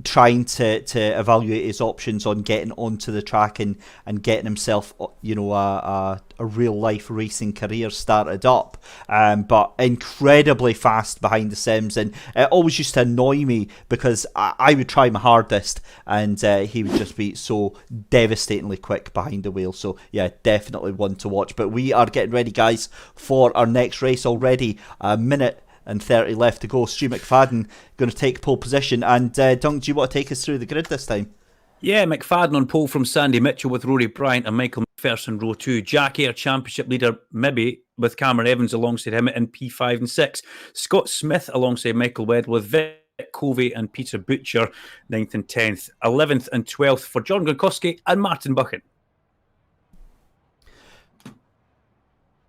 trying to evaluate his options on getting onto the track and getting himself, you know, a real life racing career started up. But incredibly fast behind the sims, and it always used to annoy me because I would try my hardest and he would just be so devastatingly quick behind the wheel. So yeah, definitely one to watch. But we are getting ready, guys, for our next race already. A minute and 30 left to go. Stu McFadden going to take pole position. And Dunk, do you want to take us through the grid this time? Yeah, McFadden on pole from Sandy Mitchell with Rory Bryant and Michael McPherson row 2. Jack Air Championship leader maybe with Cameron Evans alongside him in P5 and 6. Scott Smith alongside Michael Weddle with Vic Covey and Peter Butcher 9th and 10th. 11th and 12th for John Gronkowski and Martin Buchan.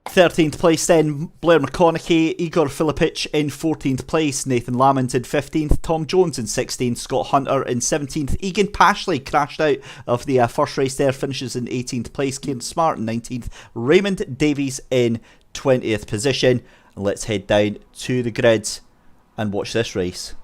13th place then, Blair McConaughey, Igor Filipic in 14th place, Nathan Lamont in 15th, Tom Jones in 16th, Scott Hunter in 17th, Egan Pashley crashed out of the first race there, finishes in 18th place, Kieran Smart in 19th, Raymond Davies in 20th position. And let's head down to the grid and watch this race.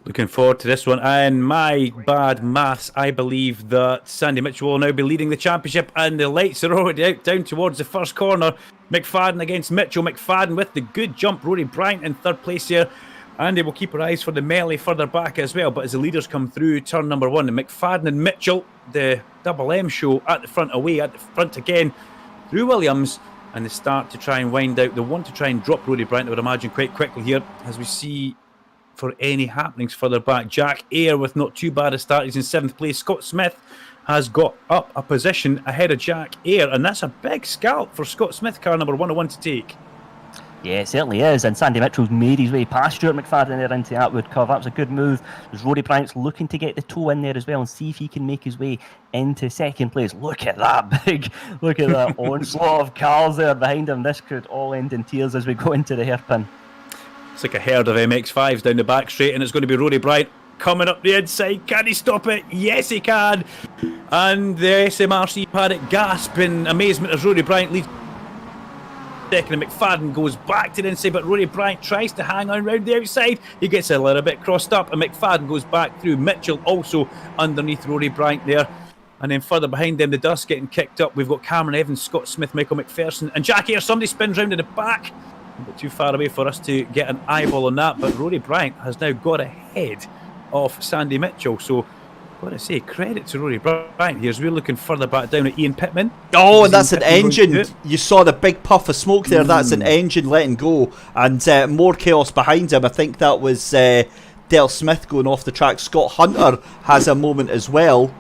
Looking forward to this one, and my bad maths, I believe that Sandy Mitchell will now be leading the championship, and the lights are already out down towards the first corner. McFadden against Mitchell. McFadden with the good jump. Rory Bryant in third place here. Andy will keep her eyes for the melee further back as well, but as the leaders come through turn number 1, and McFadden and Mitchell, the Double M show at the front away, at the front again through Williams, and they start to try and wind out. They want to try and drop Rory Bryant, I would imagine, quite quickly here, as we see for any happenings further back. Jack Air with not too bad a start. He's in 7th place. Scott Smith has got up a position ahead of Jack Air, and that's a big scalp for Scott Smith, car number 101 to take. Yeah, it certainly is, and Sandy Mitchell's made his way past Stuart McFadden there into the Atwood curve. That was a good move. There's Rory Bryant's looking to get the toe in there as well and see if he can make his way into second place. Look at that look at that onslaught of cars there behind him. This could all end in tears as we go into the hairpin. It's like a herd of MX-5s down the back straight, and it's going to be Rory Bryant coming up the inside. Can he stop it? Yes, he can. And the SMRC paddock gasp in amazement as Rory Bryant leads second, and McFadden goes back to the inside, but Rory Bryant tries to hang on round the outside. He gets a little bit crossed up, and McFadden goes back through. Mitchell also underneath Rory Bryant there. And then further behind them, the dust getting kicked up. We've got Cameron Evans, Scott Smith, Michael McPherson, and Jack Air. Somebody spins round in the back. A bit too far away for us to get an eyeball on that, but Rory Bryant has now got ahead of Sandy Mitchell. So, got to say, credit to Rory Bryant here as we're looking further back down at Ian Pittman. Oh, and that's an engine. You saw the big puff of smoke there. That's an engine letting go, and more chaos behind him. I think that was Dale Smith going off the track. Scott Hunter has a moment as well.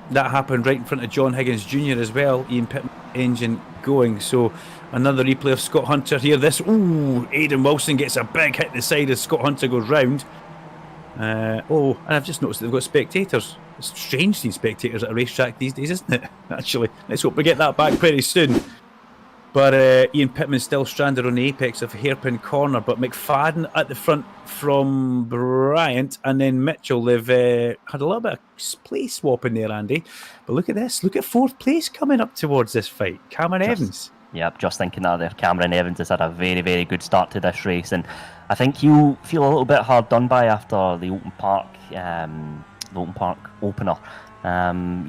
That happened right in front of John Higgins Jr. as well. Ian Pittman engine going. So another replay of Scott Hunter here. Aidan Wilson gets a big hit in the side as Scott Hunter goes round. And I've just noticed that they've got spectators. It's strange seeing spectators at a racetrack these days, isn't it? Actually, let's hope we get that back pretty soon. But Ian Pittman's still stranded on the apex of Hairpin Corner, but McFadden at the front from Bryant, and then Mitchell. They've had a little bit of place swap in there, Andy. But look at this. Look at 4th place coming up towards this fight. Cameron Evans. Yep, just thinking that there. Cameron Evans has had a very, very good start to this race, and I think he'll feel a little bit hard done by after the Open Park opener.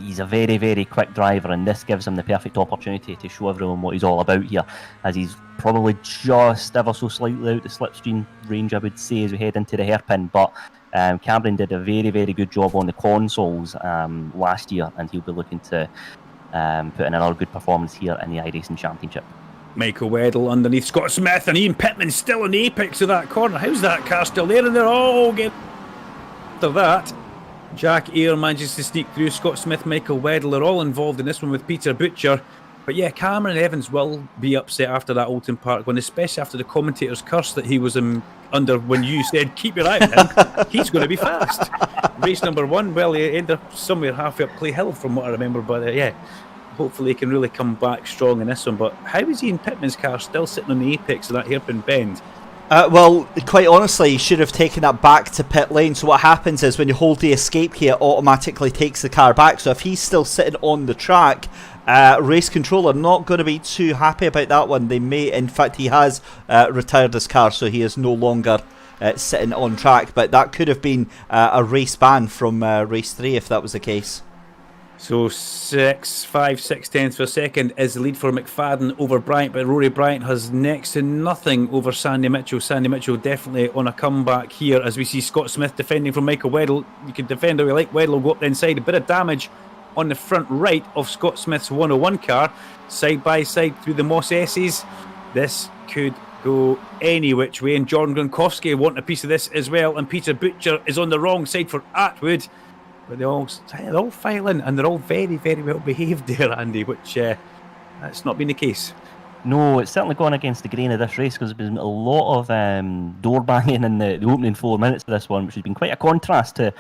He's a very, very quick driver, and this gives him the perfect opportunity to show everyone what he's all about here, as he's probably just ever so slightly out the slipstream range, I would say, as we head into the hairpin. But Cameron did a very, very good job on the consoles last year, and he'll be looking to put in another good performance here in the iRacing Championship. Michael Weddle underneath Scott Smith, and Ian Pittman still in the apex of that corner. How's that car still there? And they're all getting after that. Jack Air manages to sneak through. Scott Smith, Michael Weddle are all involved in this one with Peter Butcher. But yeah, Cameron Evans will be upset after that Oulton Park one, especially after the commentator's curse that he was under when you said, keep your eye on him. He's going to be fast. Race number 1, well, he ended up somewhere halfway up Clay Hill from what I remember. But yeah, hopefully he can really come back strong in this one. But how is Ian Pittman's car still sitting on the apex of that hairpin bend? Well, quite honestly, he should have taken that back to pit lane. So what happens is when you hold the escape key, it automatically takes the car back. So if he's still sitting on the track, race control are not going to be too happy about that one. They may, in fact, he has retired his car, so he is no longer sitting on track, but that could have been a race ban from race 3 if that was the case. So 5/6 tenths of a second is the lead for McFadden over Bryant, but Rory Bryant has next to nothing over Sandy Mitchell. Sandy Mitchell definitely on a comeback here as we see Scott Smith defending from Michael Weddle. You can defend how you like. Weddle will go up the inside. A bit of damage on the front right of Scott Smith's 101 car. Side by side through the Moss S's. This could go any which way, and Jordan Gronkowski want a piece of this as well, and Peter Butcher is on the wrong side for Atwood. But they're all filing, and they're all very, very well behaved there, Andy, which that's not been the case. No, it's certainly gone against the grain of this race because there's been a lot of door banging in the opening 4 minutes of this one, which has been quite a contrast to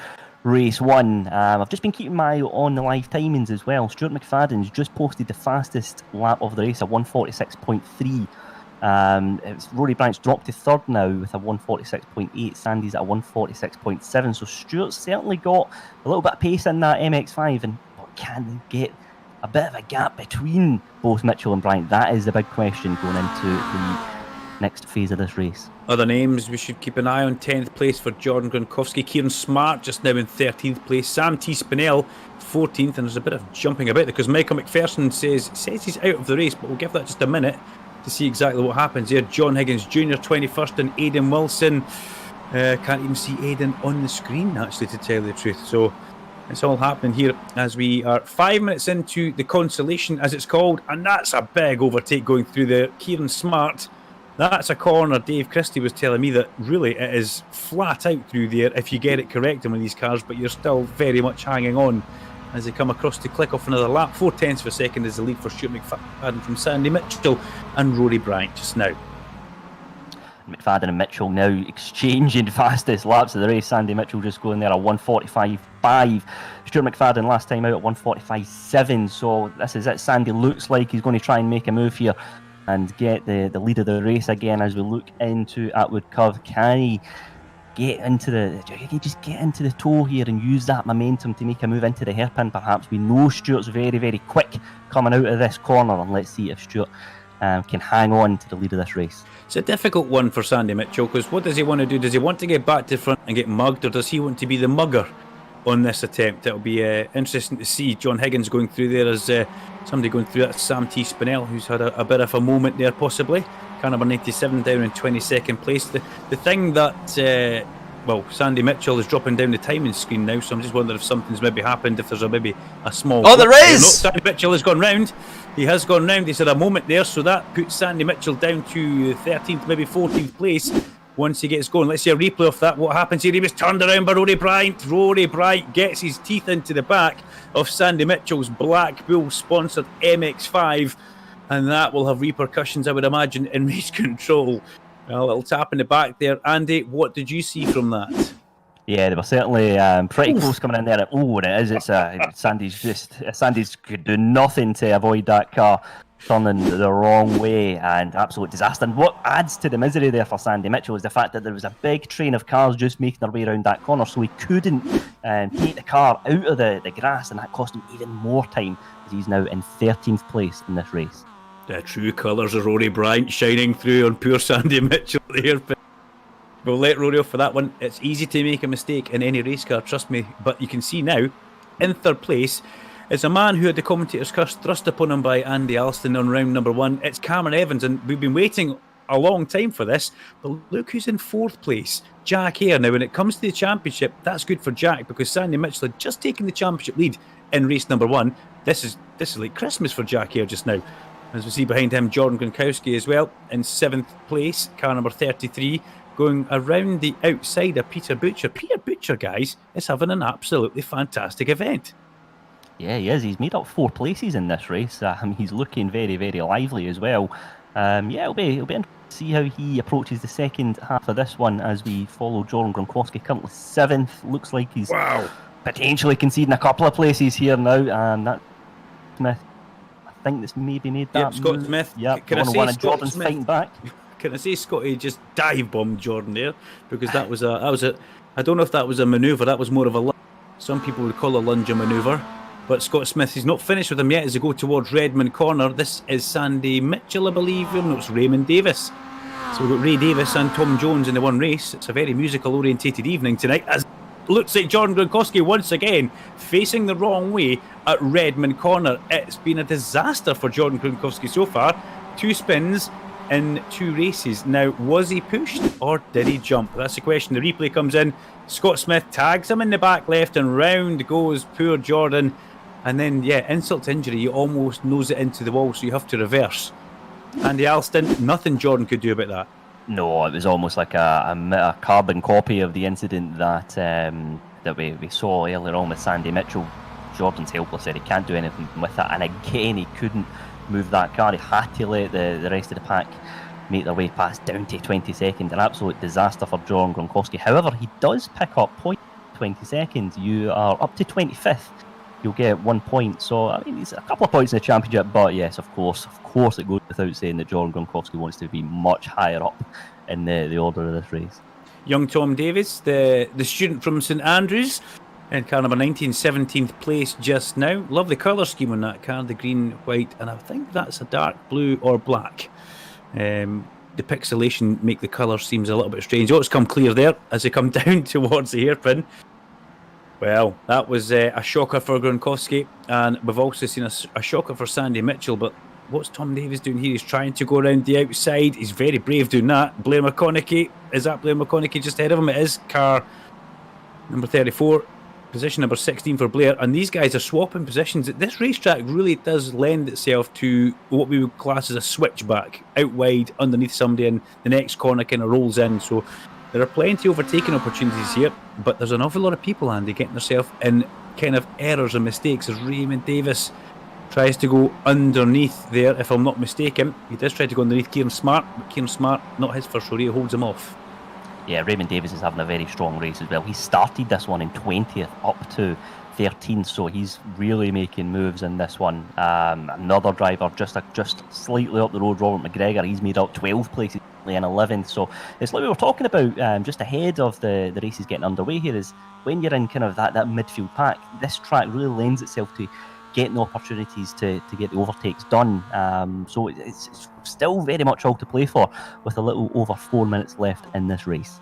race 1. I've just been keeping my eye on the live timings as well. Stuart McFadden's just posted the fastest lap of the race, a 1:46.3. Rory Bryant's dropped to third now with a 1:46.8. Sandy's at a 1:46.7. So Stuart's certainly got a little bit of pace in that MX-5, and can they get a bit of a gap between both Mitchell and Bryant? That is the big question going into the next phase of this race. Other names we should keep an eye on: 10th place for Jordan Gronkowski, Kieran Smart just now in 13th place, Sam T. Spinell 14th, and there's a bit of jumping about because Michael McPherson says he's out of the race, but we'll give that just a minute to see exactly what happens here. John Higgins Jr. 21st, and Aidan Wilson, can't even see Aidan on the screen actually, to tell you the truth. So it's all happening here as we are 5 minutes into the consolation, as it's called, and that's a big overtake going through there. Kieran Smart, that's a corner. Dave Christie was telling me that really it is flat out through there if you get it correct in one of these cars, but you're still very much hanging on as they come across to click off another lap. 4/10 of a second is the lead for Stuart McFadden from Sandy Mitchell and Rory Bryant just now. McFadden and Mitchell now exchanging fastest laps of the race. Sandy Mitchell just going there at 1:45.5. Stuart McFadden last time out at 1:45.7. So this is it. Sandy looks like he's going to try and make a move here and get the lead of the race again as we look into Atwood Curve. Can he get into the toe here and use that momentum to make a move into the hairpin perhaps? We know Stuart's very, very quick coming out of this corner, and let's see if Stuart can hang on to the lead of this race. It's a difficult one for Sandy Mitchell because what does he want to do? Does he want to get back to front and get mugged, or does he want to be the mugger on this attempt? It'll be interesting to see. John Higgins going through there as somebody going through that, Sam T. Spinell, who's had a bit of a moment there possibly. Car number 97 down in 22nd place. The thing that Sandy Mitchell is dropping down the timing screen now, so I'm just wondering if something's maybe happened, if there's maybe a small... Oh, there is! No, Sandy Mitchell has gone round. He has gone round. He's had a moment there, so that puts Sandy Mitchell down to 13th, maybe 14th place once he gets going. Let's see a replay of that. What happens here? He was turned around by Rory Bryant. Rory Bryant gets his teeth into the back of Sandy Mitchell's Black Bull-sponsored MX-5, and that will have repercussions, I would imagine, in race control. A little tap in the back there. Andy, what did you see from that? Yeah, they were certainly pretty close coming in there. It is. It's Sandy's could do nothing to avoid that car turning the wrong way, and absolute disaster. And what adds to the misery there for Sandy Mitchell is the fact that there was a big train of cars just making their way around that corner, so he couldn't take the car out of the grass, and that cost him even more time as he's now in 13th place in this race. The true colours of Rory Bryant shining through on poor Sandy Mitchell there. We'll let Rory off for that one. It's easy to make a mistake in any race car, trust me. But you can see now, in third place, is a man who had the commentator's curse thrust upon him by Andy Alston on round number 1. It's Cameron Evans, and we've been waiting a long time for this. But look who's in fourth place, Jack Hare. Now, when it comes to the championship, that's good for Jack because Sandy Mitchell had just taken the championship lead in race number 1. This is like Christmas for Jack Hare just now. As we see behind him, Jordan Gronkowski as well in 7th place, car number 33, going around the outside of Peter Butcher. Peter Butcher, guys, is having an absolutely fantastic event. Yeah, he is. He's made up 4 places in this race. He's looking very, very lively as well. It'll be interesting to see how he approaches the second half of this one as we follow Jordan Gronkowski currently 7th. Looks like he's potentially conceding a couple of places here now, and that Smith, I think that's maybe made that Scott move. Smith. Yep, Can I say one of Scott Jordan's Smith? fighting back. Can I say Scotty just dive bombed Jordan there, because that was a I don't know if that was a manoeuvre. That was more of a lunge. Some people would call a lunge a manoeuvre. But Scott Smith, he's not finished with him yet as they go towards Redmond Corner. This is Sandy Mitchell, I believe. No, it's Raymond Davis. So we've got Ray Davis and Tom Jones in the one race. It's a very musical orientated evening tonight, as looks like Jordan Gronkowski once again facing the wrong way at Redmond Corner. It's been a disaster for Jordan Gronkowski so far. 2 spins in 2 races. Now, was he pushed or did he jump? That's the question. The replay comes in. Scott Smith tags him in the back left, and round goes poor Jordan. And then, yeah, insult to injury, he almost nose it into the wall, so you have to reverse. Andy Alston, nothing Jordan could do about that. No, it was almost like a carbon copy of the incident that we saw earlier on with Sandy Mitchell. Jordan's helpless there. He can't do anything with that. And again, he couldn't move that car. He had to let the rest of the pack make their way past down to 20 seconds. An absolute disaster for Jordan Gronkowski. However, he does pick up 20 seconds. You are up to 25th. You'll get 1 point. So, I mean, it's a couple of points in the championship. But yes, of course, it goes without saying that Jordan Gronkowski wants to be much higher up in the order of this race. Young Tom Davis, the student from St Andrews, in car number 19, 17th place just now. Love the colour scheme on that car, the green, white, and I think that's a dark blue or black. The pixelation make the colour seems a little bit strange. Oh, it's come clear there as they come down towards the hairpin. Well, that was a shocker for Gronkowski, and we've also seen a shocker for Sandy Mitchell, but what's Tom Davis doing here? He's trying to go around the outside. He's very brave doing that. Blair McConaughey, is that Blair McConaughey just ahead of him? It is car number 34, position number 16 for Blair, and these guys are swapping positions. This racetrack really does lend itself to what we would class as a switchback, out wide, underneath somebody, and the next corner kind of rolls in, so there are plenty of overtaking opportunities here, but there's an awful lot of people, Andy, getting themselves in kind of errors and mistakes as Raymond Davis tries to go underneath there, if I'm not mistaken. He does try to go underneath Kieran Smart, but Kieran Smart, not his first rodeo, holds him off. Yeah, Raymond Davis is having a very strong race as well. He started this one in 20th up to 13th, so he's really making moves in this one. Another driver just slightly up the road, Robert McGregor, he's made up 12 places in 11th. So it's like we were talking about just ahead of the races getting underway here, is when you're in kind of that midfield pack, this track really lends itself to getting the opportunities to get the overtakes done. So it's still very much all to play for with a little over 4 minutes left in this race.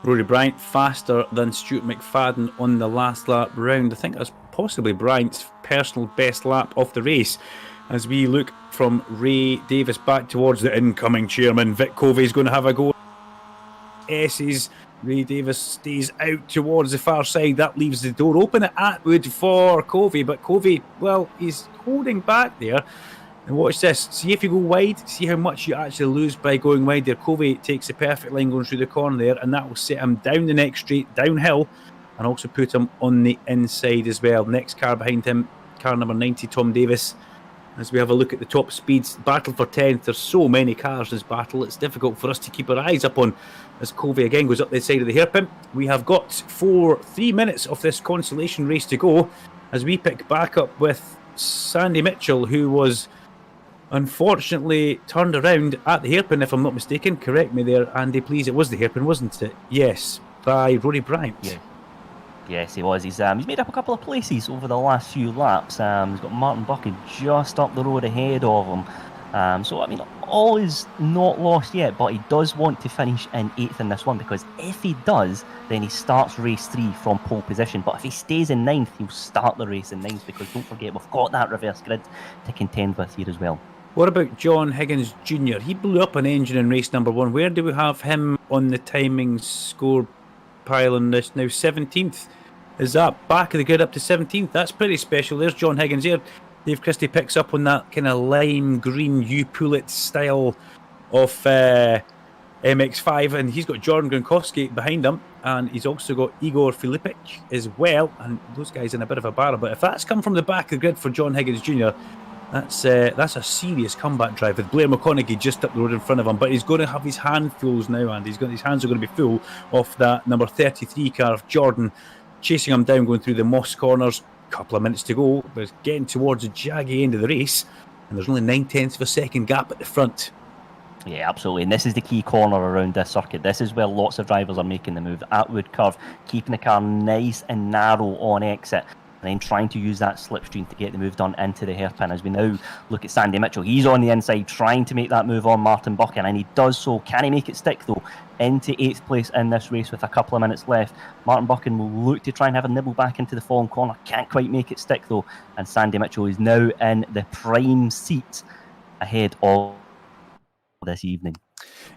Rory Bryant faster than Stuart McFadden on the last lap round. I think that's possibly Bryant's personal best lap of the race. As we look from Ray Davis back towards the incoming chairman, Vic Covey's going to have a go. S's. Ray Davis stays out towards the far side. That leaves the door open at Atwood for Covey, but Covey, well, he's holding back there. And watch this. See if you go wide, see how much you actually lose by going wide there. Covey takes the perfect line going through the corner there, and that will set him down the next straight, downhill, and also put him on the inside as well. Next car behind him, car number 90, Tom Davis. As we have a look at the top speeds, battle for 10th. There's so many cars in this battle, it's difficult for us to keep our eyes up on. As Covey again goes up the side of the hairpin, we have got 3 minutes of this consolation race to go as we pick back up with Sandy Mitchell, who was unfortunately turned around at the hairpin, if I'm not mistaken. Correct me there, Andy, please. It was the hairpin, wasn't it? Yes, by Rory Bryant. Yeah. Yes, he was. He's made up a couple of places over the last few laps. He's got Martin Buchan just up the road ahead of him. So, I mean, all is not lost yet, but he does want to finish in 8th in this one, because if he does, then he starts race 3 from pole position. But if he stays in 9th, he'll start the race in 9th, because don't forget, we've got that reverse grid to contend with here as well. What about John Higgins Jr.? He blew up an engine in race number 1. Where do we have him on the timing score pile on this now? 17th. Is that back of the grid up to 17th? That's pretty special. There's John Higgins here. Dave Christie picks up on that kind of lime green U-Pullet style of MX-5, and he's got Jordan Gronkowski behind him, and he's also got Igor Filipic as well, and those guys in a bit of a battle. But if that's come from the back of the grid for John Higgins Jr., that's a serious comeback drive with Blair McConaughey just up the road in front of him. But he's going to have his handfuls now, and his hands are going to be full of that number 33 car of Jordan, chasing him down, going through the moss corners. Couple of minutes to go, but it's getting towards the jaggy end of the race, and there's only 9/10 of a second gap at the front. Yeah, absolutely. And this is the key corner around this circuit. This is where lots of drivers are making the move. Atwood curve, keeping the car nice and narrow on exit. and then trying to use that slipstream to get the move done into the hairpin. As we now look at Sandy Mitchell, he's on the inside trying to make that move on Martin Buchan, and he does so. Can he make it stick though? Into 8th place in this race with a couple of minutes left. Martin Buchan will look to try and have a nibble back into the fallen corner. Can't quite make it stick though, and Sandy Mitchell is now in the prime seat ahead of this evening.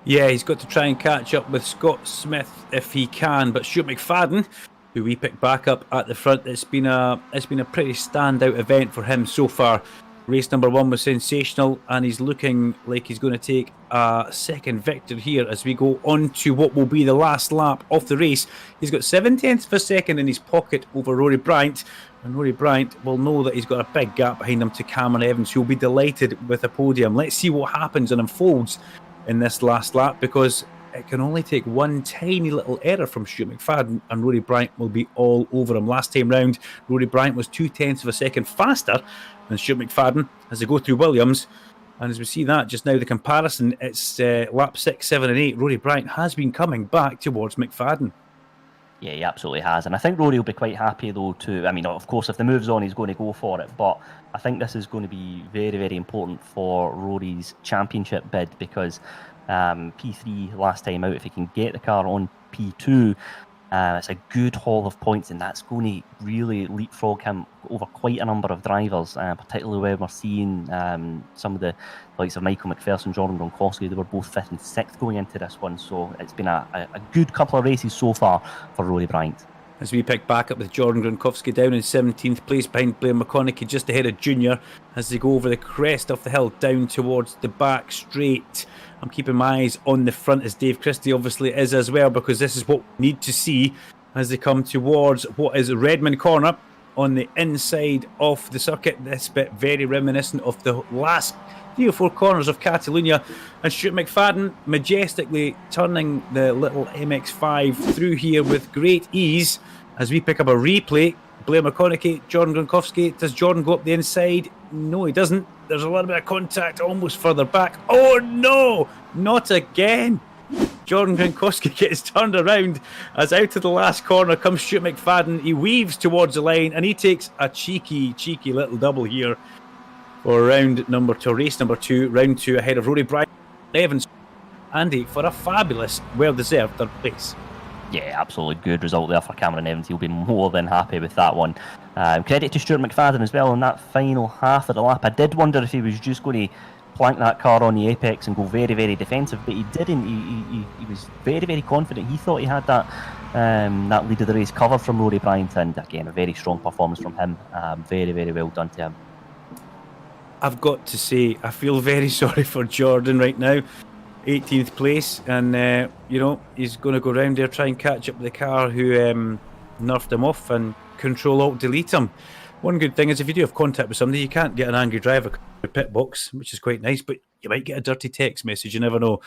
Yeah, he's got to try and catch up with Scott Smith if he can, but Stuart McFadden, who we picked back up at the front, it's been a pretty standout event for him so far. Race number 1 was sensational, and he's looking like he's going to take a second victory here as we go on to what will be the last lap of the race. He's got 0.7 of a second in his pocket over Rory Bryant, and Rory Bryant will know that he's got a big gap behind him to Cameron Evans, who will be delighted with a podium. Let's see what happens and unfolds in this last lap, because it can only take one tiny little error from Stuart McFadden and Rory Bryant will be all over him. Last time round, Rory Bryant was 0.2 of a second faster than Stuart McFadden as they go through Williams. And as we see that just now, the comparison, it's lap 6, 7 and 8. Rory Bryant has been coming back towards McFadden. Yeah, he absolutely has. And I think Rory will be quite happy though too. I mean, of course, if the move's on, he's going to go for it. But I think this is going to be very, very important for Rory's championship bid, because P3 last time out, if he can get the car on P2, it's a good haul of points, and that's going to really leapfrog him over quite a number of drivers, particularly when we're seeing some of the likes of Michael McPherson, Jordan Gronkowski. They were both 5th and 6th going into this one, so it's been a good couple of races so far for Rory Bryant. As we pick back up with Jordan Gronkowski down in 17th place behind Blair McConaughey, just ahead of Junior, as they go over the crest of the hill down towards the back straight. I'm keeping my eyes on the front, as Dave Christie obviously is as well, because this is what we need to see as they come towards what is Redmond Corner on the inside of the circuit. This bit very reminiscent of the last 3 or 4 corners of Catalunya, and Stuart McFadden majestically turning the little MX-5 through here with great ease. As we pick up a replay, Blair McConaughey, Jordan Gronkowski. Does Jordan go up the inside? No, he doesn't. There's a little bit of contact almost further back. Oh no, not again. Jordan Gronkowski gets turned around as out of the last corner comes Stuart McFadden. He weaves towards the line and he takes a cheeky little double here for race number 2, round 2 ahead of Rory Bryant, Evans, Andy, for a fabulous, well-deserved third place. Yeah, absolutely good result there for Cameron Evans. He'll be more than happy with that one. Credit to Stuart McFadden as well in that final half of the lap. I did wonder if he was just going to plank that car on the apex and go very, very defensive, but he didn't. He was very, very confident. He thought he had that lead of the race covered from Rory Bryant, and again, a very strong performance from him. Very, very well done to him. I've got to say, I feel very sorry for Jordan right now. 18th place, and he's going to go round there, try and catch up with the car who nerfed him off, and Control-Alt-Delete him. One good thing is if you do have contact with somebody, you can't get an angry driver in the pit box, which is quite nice, but you might get a dirty text message, you never know.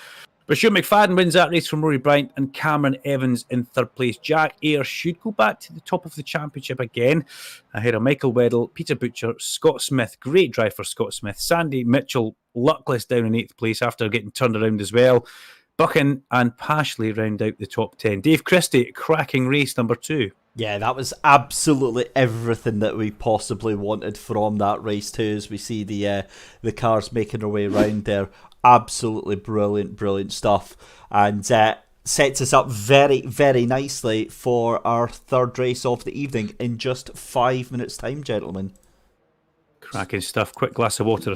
But Stuart McFadden wins that race from Rory Bryant, and Cameron Evans in third place. Jack Ayre should go back to the top of the championship again, ahead of Michael Weddle, Peter Butcher, Scott Smith. Great drive for Scott Smith. Sandy Mitchell, luckless down in 8th place after getting turned around as well. Buchan and Pashley round out the top 10. Dave Christie, cracking race number 2. Yeah, that was absolutely everything that we possibly wanted from that race too, as we see the cars making their way around there. Absolutely brilliant stuff, and sets us up very, very nicely for our third race of the evening in just 5 minutes time, gentlemen. Cracking stuff. Quick glass of water,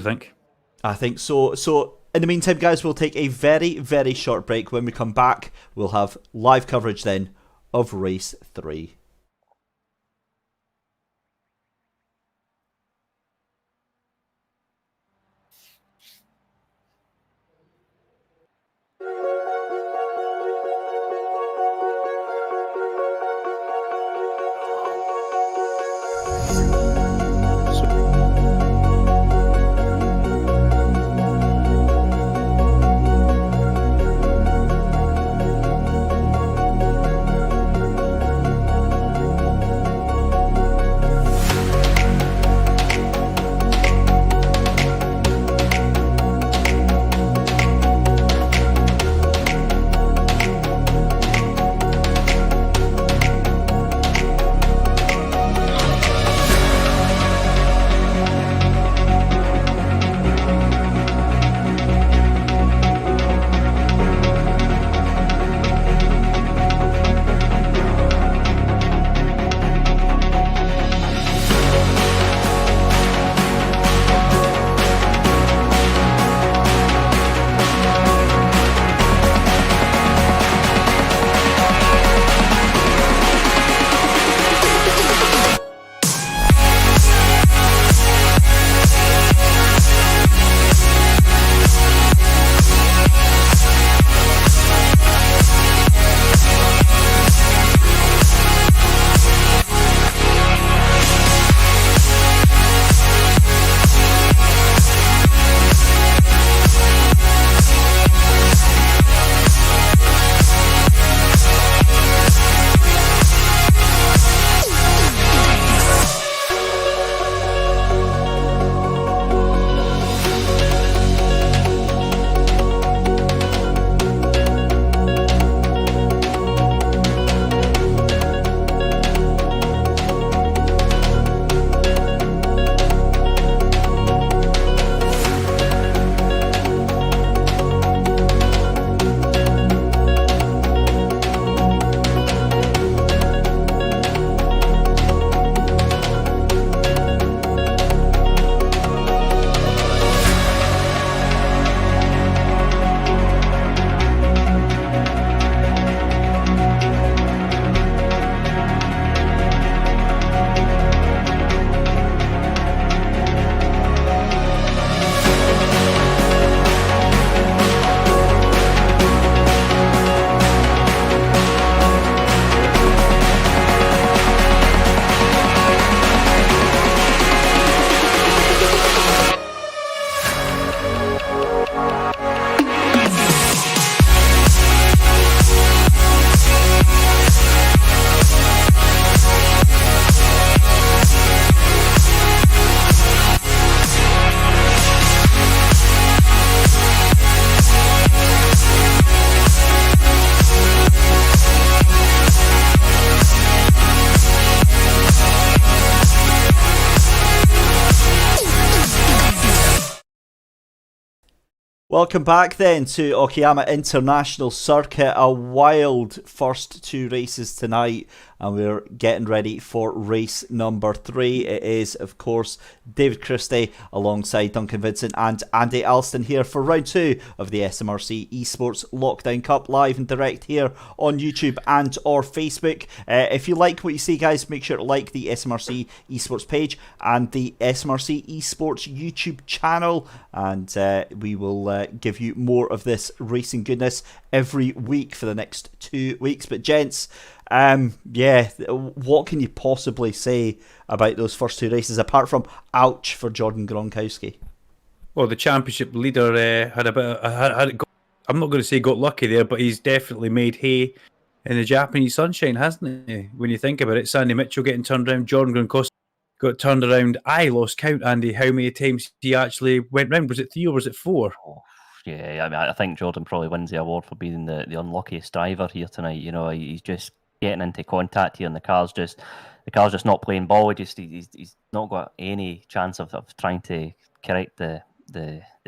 I think so. In the meantime, guys, we'll take a very, very short break. When we come back, we'll have live coverage then of race 3. Welcome back then to Okayama International Circuit. A wild first 2 races tonight, and we're getting ready for race number 3. It is, of course, David Christie alongside Duncan Vincent and Andy Alston here for round 2 of the SMRC eSports Lockdown Cup, live and direct here on YouTube and or Facebook. If you like what you see, guys, make sure to like the SMRC eSports page and the SMRC eSports YouTube channel, and we will give you more of this racing goodness every week for the next 2 weeks. But gents, what can you possibly say about those first 2 races apart from ouch for Jordan Gronkowski? Well, the championship leader had a bit. I'm not going to say got lucky there, but he's definitely made hay in the Japanese sunshine, hasn't he? When you think about it, Sandy Mitchell getting turned around, Jordan Gronkowski got turned around. I lost count, Andy, how many times he actually went round. Was it 3 or was it 4? Oh, yeah, I mean, I think Jordan probably wins the award for being the unluckiest driver here tonight. You know, he's just getting into contact here, and the car's just not playing ball. He's not got any chance of trying to correct the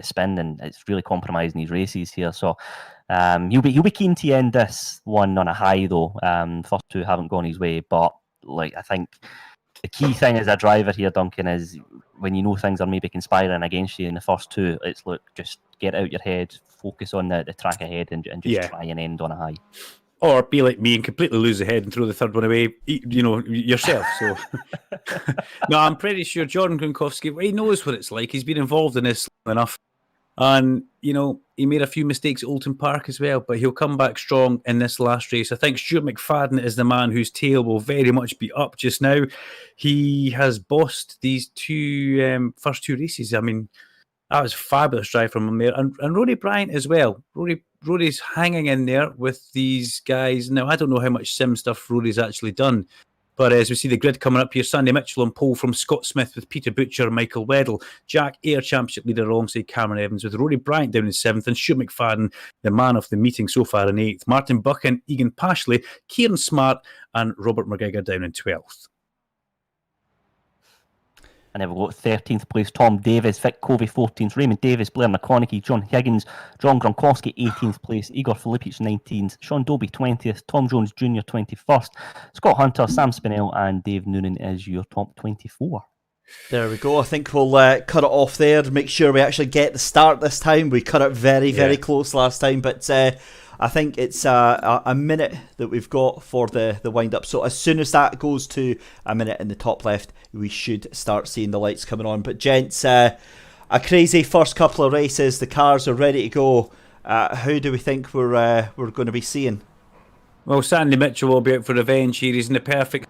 spin, and it's really compromising his races here. So he'll be keen to end this one on a high, though. First 2 haven't gone his way, but I think the key thing as a driver here, Duncan, is when you know things are maybe conspiring against you in the first 2, it's just get out your head, focus on the track ahead, and just try and end on a high. Or be like me and completely lose the head and throw the third one away, yourself. So, no, I'm pretty sure Jordan Gronkowski, he knows what it's like. He's been involved in this long enough. And, he made a few mistakes at Oulton Park as well, but he'll come back strong in this last race. I think Stuart McFadden is the man whose tail will very much be up just now. He has bossed these first 2 races. I mean, that was a fabulous drive from him there. And Rory Bryant as well. Rory's hanging in there with these guys. Now, I don't know how much sim stuff Rory's actually done, but as we see the grid coming up here, Sandy Mitchell on pole from Scott Smith with Peter Butcher, Michael Weddle, Jack Eyre championship leader alongside Cameron Evans with Rory Bryant down in 7th, and Stuart McFadden, the man of the meeting so far, in 8th. Martin Buchan, Egan Pashley, Kieran Smart and Robert McGregor down in 12th. And then we've got 13th place, Tom Davis, Vic Covey 14th, Raymond Davis, Blair McConaughey, John Higgins, John Gronkowski 18th place, Igor Filipic 19th, Sean Dobie 20th, Tom Jones Jr. 21st, Scott Hunter, Sam Spinell and Dave Noonan is your top 24. There we go. I think we'll cut it off there to make sure we actually get the start this time. We cut it very, very close last time, but I think it's a minute that we've got for the wind-up. So as soon as that goes to a minute in the top left, we should start seeing the lights coming on. But gents, a crazy first couple of races. The cars are ready to go. Who do we think we're going to be seeing? Well, Sandy Mitchell will be out for revenge here. He's in the perfect.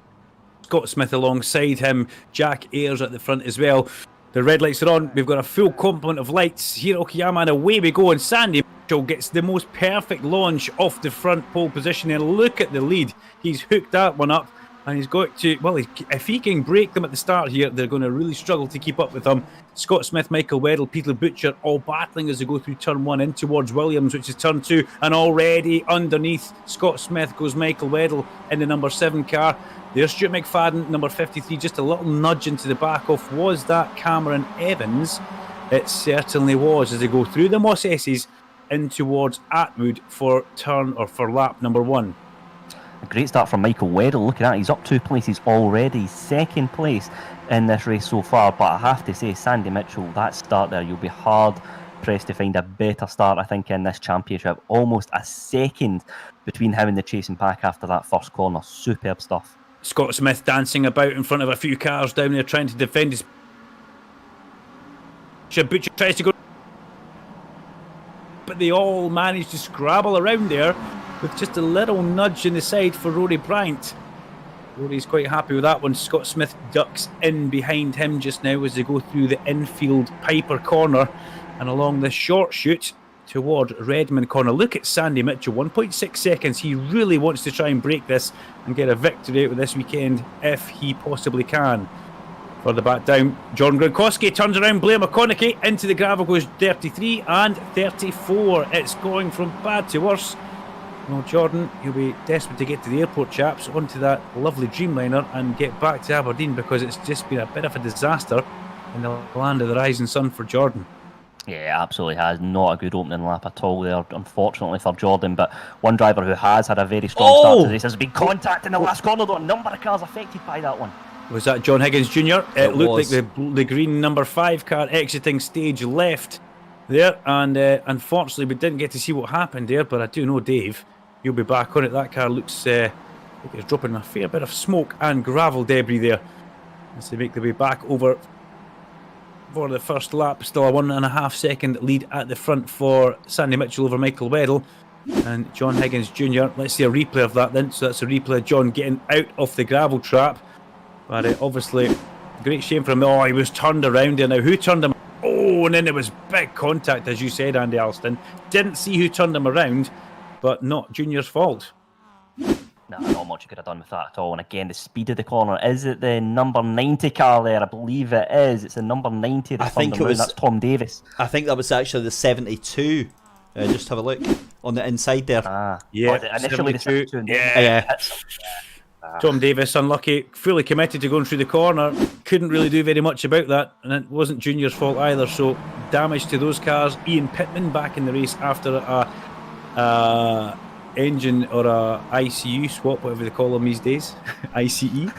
Scott Smith alongside him. Jack Ayres at the front as well. The red lights are on. We've got a full complement of lights here at Okayama, and away we go. And Sandy Mitchell gets the most perfect launch off the front pole position. And look at the lead. He's hooked that one up. And he's got to, if he can break them at the start here, they're going to really struggle to keep up with him. Scott Smith, Michael Weddle, Peter Butcher, all battling as they go through turn 1 in towards Williams, which is turn 2. And already underneath Scott Smith goes Michael Weddle in the number 7 car. There's Stuart McFadden, number 53, just a little nudge into the back off. Was that Cameron Evans? It certainly was, as they go through the Moss S's in towards Atwood for lap number 1. A great start from Michael Weddle. Look at that, he's up 2 places already, 2nd place in this race so far. But I have to say, Sandy Mitchell, that start there, you'll be hard pressed to find a better start, I think, in this championship. Almost a second between him and the chasing pack after that first corner. Superb stuff. Scott Smith dancing about in front of a few cars down there trying to defend his... Butcher tries to go, but they all manage to scrabble around there with just a little nudge in the side for Rory Bryant. Rory's quite happy with that one. Scott Smith ducks in behind him just now as they go through the infield Piper corner and along the short shoot toward Redmond corner. Look at Sandy Mitchell, 1.6 seconds. He really wants to try and break this and get a victory out of this weekend if he possibly can. Further back down, John Gronkowski turns around, Blair McConaughey into the gravel goes 33 and 34. It's going from bad to worse. Well, Jordan, he'll be desperate to get to the airport, chaps, onto that lovely Dreamliner and get back to Aberdeen, because it's just been a bit of a disaster in the land of the rising sun for Jordan. Yeah, absolutely has. Not a good opening lap at all there, unfortunately for Jordan. But one driver who has had a very strong start to the race has been contact in the last corner, though. A number of cars affected by that one. Was that John Higgins Jr.? It looked was. like the green number 5 car exiting stage left there, and unfortunately we didn't get to see what happened there, but I do know, Dave, you'll be back on it. That car looks like it's dropping a fair bit of smoke and gravel debris there as they make their way back over for the first lap. Still a 1.5 second lead at the front for Sandy Mitchell over Michael Weddle and John Higgins Jr. Let's see a replay of that then. So that's a replay of John getting out of the gravel trap. But obviously, great shame for him. Oh, he was turned around there. Now, who turned him? Oh, and then there was big contact, as you said, Andy Alston. Didn't see who turned him around, but not Junior's fault. No, not much you could have done with that at all. And again, the speed of the corner. Is it the number 90 car there? I believe it is. It's the number 90 that turned him around. That's Tom Davis. I think that was actually the 72. Just have a look on the inside there. Yeah, initially the 72. Yeah. Tom Davis, unlucky, fully committed to going through the corner. Couldn't really do very much about that, and it wasn't Junior's fault either. So damage to those cars. Ian Pittman back in the race after a engine or a ICU swap, whatever they call them these days. ICE.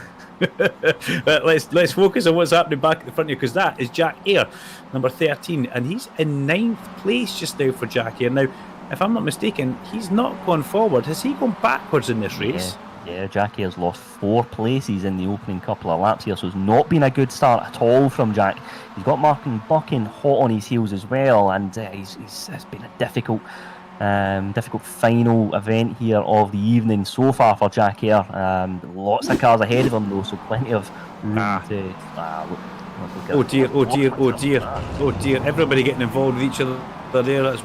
But let's focus on what's happening back at the front here, because that is Jack Eyre, number 13, and he's in 9th place just now for Jack Eyre. Now, if I'm not mistaken, he's not gone forward. Has he gone backwards in this race? Yeah, Jack Eyre's lost 4 places in the opening couple of laps here, so it's not been a good start at all from Jack. He's got Martin Buchan hot on his heels as well, and it's been a difficult final event here of the evening so far for Jack Eyre. Lots of cars ahead of him though, so plenty of room to... Oh dear, everybody getting involved with each other there.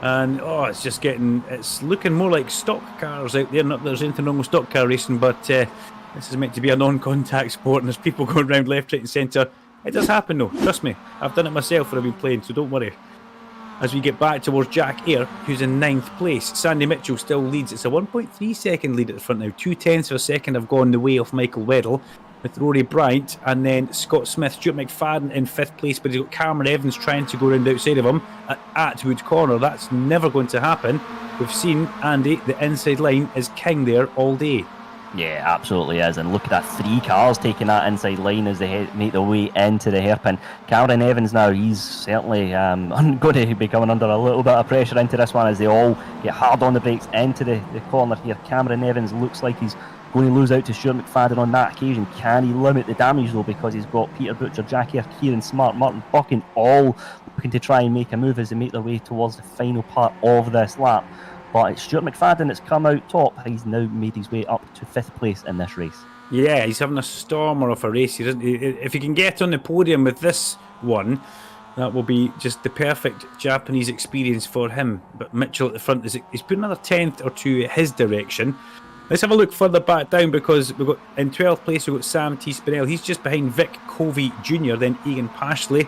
And it's looking more like stock cars out there. Not that there's anything wrong with stock car racing, but this is meant to be a non-contact sport and there's people going around left, right and centre. It does happen though, trust me. I've done it myself when I've been playing, so don't worry. As we get back towards Jack Eyre, who's in 9th place, Sandy Mitchell still leads. It's a 1.3 second lead at the front now. 0.2 of a second have gone the way of Michael Weddle, with Rory Bryant and then Scott Smith. Stuart McFadden in 5th place, but he's got Cameron Evans trying to go round outside of him at Atwood Corner. That's never going to happen. We've seen, Andy, the inside line is king there all day. Yeah, absolutely is. And look at that, 3 cars taking that inside line as they make their way into the hairpin. Cameron Evans now, he's certainly going to be coming under a little bit of pressure into this one as they all get hard on the brakes into the corner here. Cameron Evans looks like he's going to lose out to Stuart McFadden on that occasion. Can he limit the damage though, because he's got Peter Butcher, Jack Eyre, Kieran Smart, Martin Buchan all looking to try and make a move as they make their way towards the final part of this lap. But it's Stuart McFadden that's come out top. He's now made his way up to 5th place in this race. Yeah, he's having a stormer of a race. If he can get on the podium with this one, that will be just the perfect Japanese experience for him. But Mitchell at the front, he's put another 10th or 2 his direction. Let's have a look further back down, because we've got in 12th place we've got Sam T. Spinell. He's just behind Vic Covey Jr., then Egan Pashley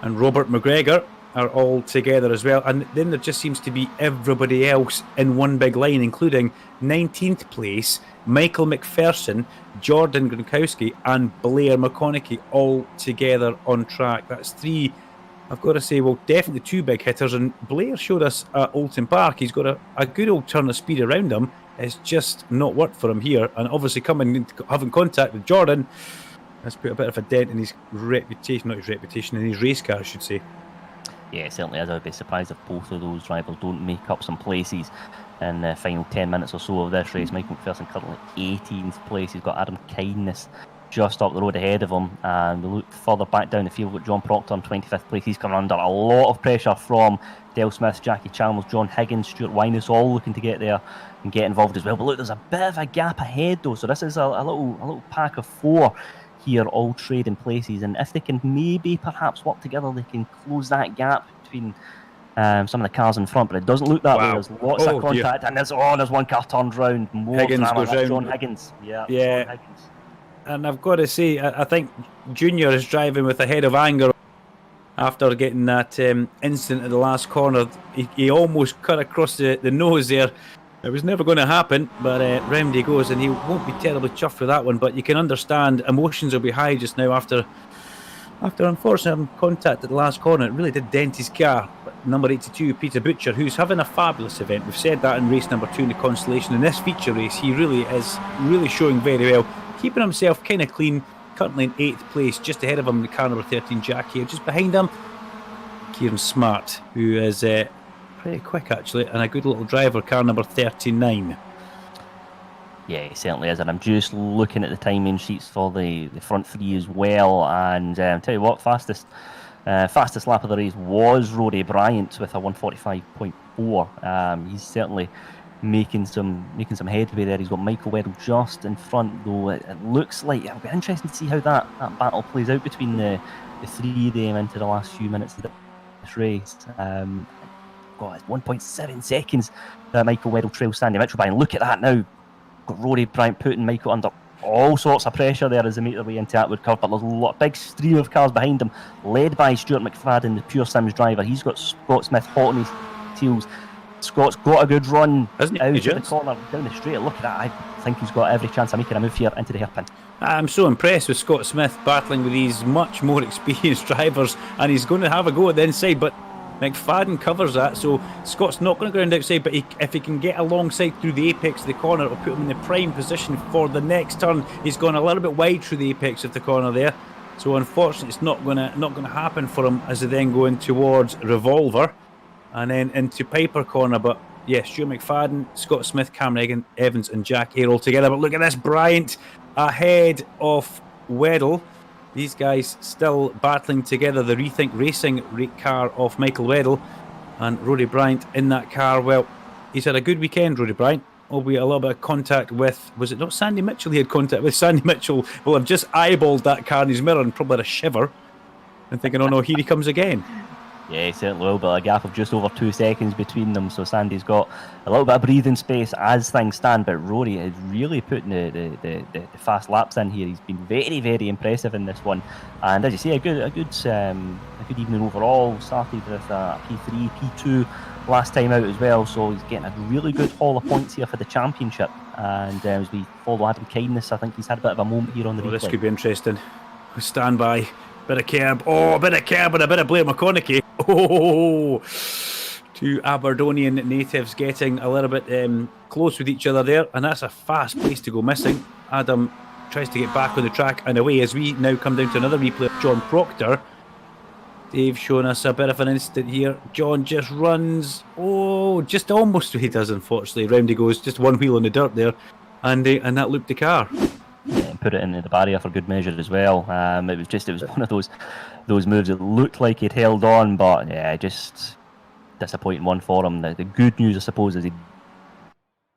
and Robert McGregor are all together as well. And then there just seems to be everybody else in one big line, including 19th place Michael McPherson, Jordan Gronkowski and Blair McConaughey all together on track. That's 3, I've got to say, well, definitely 2 big hitters. And Blair showed us at Oulton Park. He's got a good old turn of speed around him. It's just not worked for him here. And obviously having contact with Jordan has put a bit of a dent in his reputation, not his reputation, in his race car, I should say. Yeah, certainly is. I'd be surprised if both of those drivers don't make up some places in the final 10 minutes or so of this race. Michael McPherson currently 18th place. He's got Adam Kindness just up the road ahead of him. And we look further back down the field with John Proctor in 25th place. He's coming under a lot of pressure from Dale Smith, Jackie Chalmers, John Higgins, Stuart Winus, all looking to get there and get involved as well. But look, there's a bit of a gap ahead though. So this is a little pack of 4 here, all trading places, and if they can maybe perhaps work together, they can close that gap between some of the cars in front. But it doesn't look that way. There's lots of contact, and there's one car turned round. More Higgins drama. goes round. John Higgins. Yeah. John Higgins. And I've got to say, I think Junior is driving with a head of anger after getting that incident at the last corner. He almost cut across the nose there. It was never going to happen, but round he goes, and he won't be terribly chuffed with that one. But you can understand, emotions will be high just now after After unfortunate contact at the last corner, it really did dent his car. But number 82, Peter Butcher, who's having a fabulous event. We've said that in race number 2 in the Constellation. In this feature race, he really is showing very well, keeping himself kind of clean, currently in 8th place, just ahead of him, the car number 13, Jack here. Just behind him, Kieran Smart, who is pretty quick actually, and a good little driver, car number 39. Yeah, he certainly is, and I'm just looking at the timing sheets for the front three as well, and tell you what, fastest lap of the race was Rory Bryant with a 1:45.4. He's certainly making some headway there. He's got Michael Weddle just in front, though. It looks like it'll be interesting to see how that battle plays out between the three of them into the last few minutes of this race. God, it's 1.7 seconds that Michael Weddle trails Sandy Mitchell by, and look at that now. Got Rory Bryant putting Michael under all sorts of pressure there as they make their way into Atwood Curve, but there's a big stream of cars behind them, led by Stuart McFadden, the Pure Sims driver. He's got Scott Smith hot on his heels. Scott's got a good run out of the corner down the straight. Look at that. I think he's got every chance of making a move here into the hairpin. I'm so impressed with Scott Smith battling with these much more experienced drivers, and he's going to have a go at the inside, but McFadden covers that, so Scott's not going to go around outside, but if he can get alongside through the apex of the corner, it'll put him in the prime position for the next turn. He's gone a little bit wide through the apex of the corner there, so unfortunately it's not going to happen for him as they then go in towards Revolver and then into Piper Corner. But yes, Stuart McFadden, Scott Smith, Cameron Evans and Jack Air all together. But look at this, Bryant ahead of Weddle. These guys still battling together. The Rethink Racing car of Michael Weddle and Rory Bryant in that car. Well, he's had a good weekend, Rory Bryant, albeit a little bit of contact with, was it not Sandy Mitchell he had contact with? Sandy Mitchell will have just eyeballed that car in his mirror and probably had a shiver and thinking, oh no, here he comes again. Yeah, he certainly will, but a gap of just over 2 seconds between them, so Sandy's got a little bit of breathing space as things stand, but Rory is really putting the fast laps in here. He's been very, very impressive in this one, and as you say, a good evening overall. Started with a P3, P2 last time out as well, so he's getting a really good haul of points here for the championship, and as we follow Adam Kindness, I think he's had a bit of a moment here on the replay. This could be interesting. Stand by. Bit of curb. Oh, a bit of curb and a bit of Blair McConaughey. Oh, two Aberdonian natives getting a little bit close with each other there, and that's a fast place to go missing. Adam tries to get back on the track and away as we now come down to another replay of John Proctor. Dave showing us a bit of an instant here. John just runs. Oh, just almost he does, unfortunately. Round he goes, just one wheel on the dirt there, and that looped the car. Yeah, and put it into the barrier for good measure as well. It was one of those moves that looked like he'd held on, but yeah, just disappointing one for him. The good news, I suppose, is he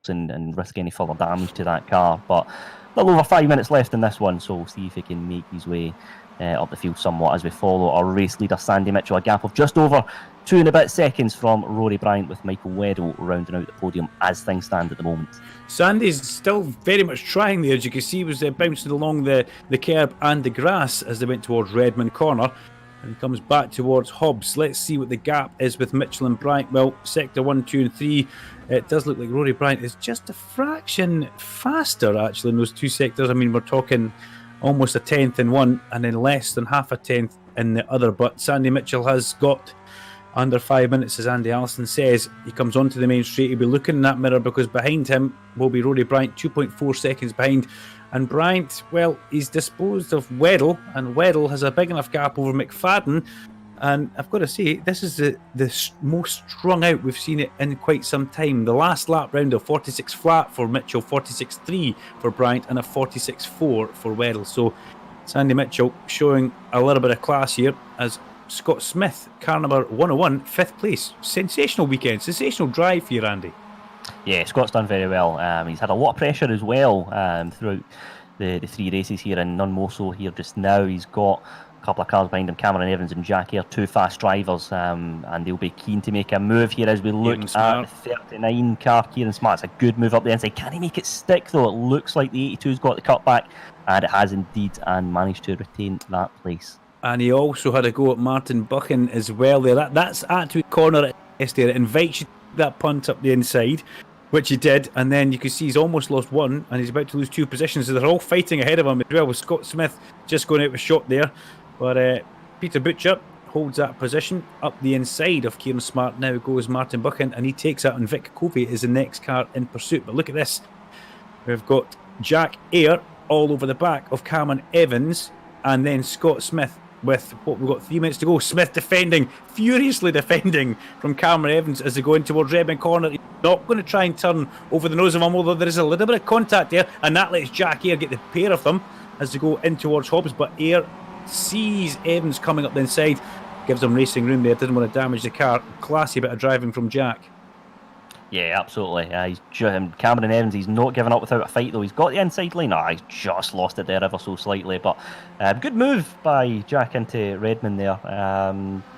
and risk any further damage to that car. But a little over 5 minutes left in this one, so we'll see if he can make his way up the field somewhat as we follow our race leader Sandy Mitchell, a gap of just over 2 and a bit seconds from Rory Bryant, with Michael Weddle rounding out the podium as things stand at the moment. Sandy's still very much trying there. As you can see, he was bouncing along the curb and the grass as they went towards Redmond Corner, and comes back towards Hobbs. Let's see what the gap is with Mitchell and Bryant. Well, sector 1, 2 and 3, it does look like Rory Bryant is just a fraction faster actually in those two sectors. I mean, we're talking almost a tenth in one and then less than half a tenth in the other, but Sandy Mitchell has got under 5 minutes, as Andy Allison says. He comes onto the main straight. He'll be looking in that mirror because behind him will be Rory Bryant, 2.4 seconds behind. And Bryant, well, he's disposed of Weddle, and Weddle has a big enough gap over McFadden. And I've got to say, this is the most strung out we've seen it in quite some time. The last lap round of 46 flat for Mitchell, 46.3 for Bryant, and a 46.4 for Weddle. So Sandy Mitchell showing a little bit of class here as Scott Smith, car number 101, 5th place. Sensational weekend, sensational drive for you, Andy. Yeah, Scott's done very well. He's had a lot of pressure as well throughout the three races here, and none more so here just now. He's got a couple of cars behind him, Cameron Evans and Jack Air, two fast drivers, and they'll be keen to make a move here as we look at the 39 car. Kieran Smart, it's a good move up the inside. Can he make it stick though? It looks like the 82's got the cutback, and it has indeed, and managed to retain that place. And he also had a go at Martin Buchan as well there. That's Atwood Corner at there. It invites you to take that punt up the inside, which he did, and then you can see he's almost lost one, and he's about to lose 2 positions, so they're all fighting ahead of him as well, with Scott Smith just going out with a shot there. But Peter Butcher holds that position up the inside of Kieran Smart. Now goes Martin Buchan, and he takes that, and Vic Covey is the next car in pursuit. But look at this. We've got Jack Eyre all over the back of Cameron Evans, and then Scott Smith with what we've got 3 minutes to go. Smith defending, furiously defending from Cameron Evans as they go in towards Redmond Corner. He's not going to try and turn over the nose of him, although there is a little bit of contact there, and that lets Jack Eyre get the pair of them as they go in towards Hobbs. But Eyre sees Evans coming up the inside, gives him racing room there, didn't want to damage the car. Classy bit of driving from Jack. Yeah, absolutely. He's Cameron Evans, he's not given up without a fight, though. He's got the inside line. He's just lost it there ever so slightly. But good move by Jack into Redmond there.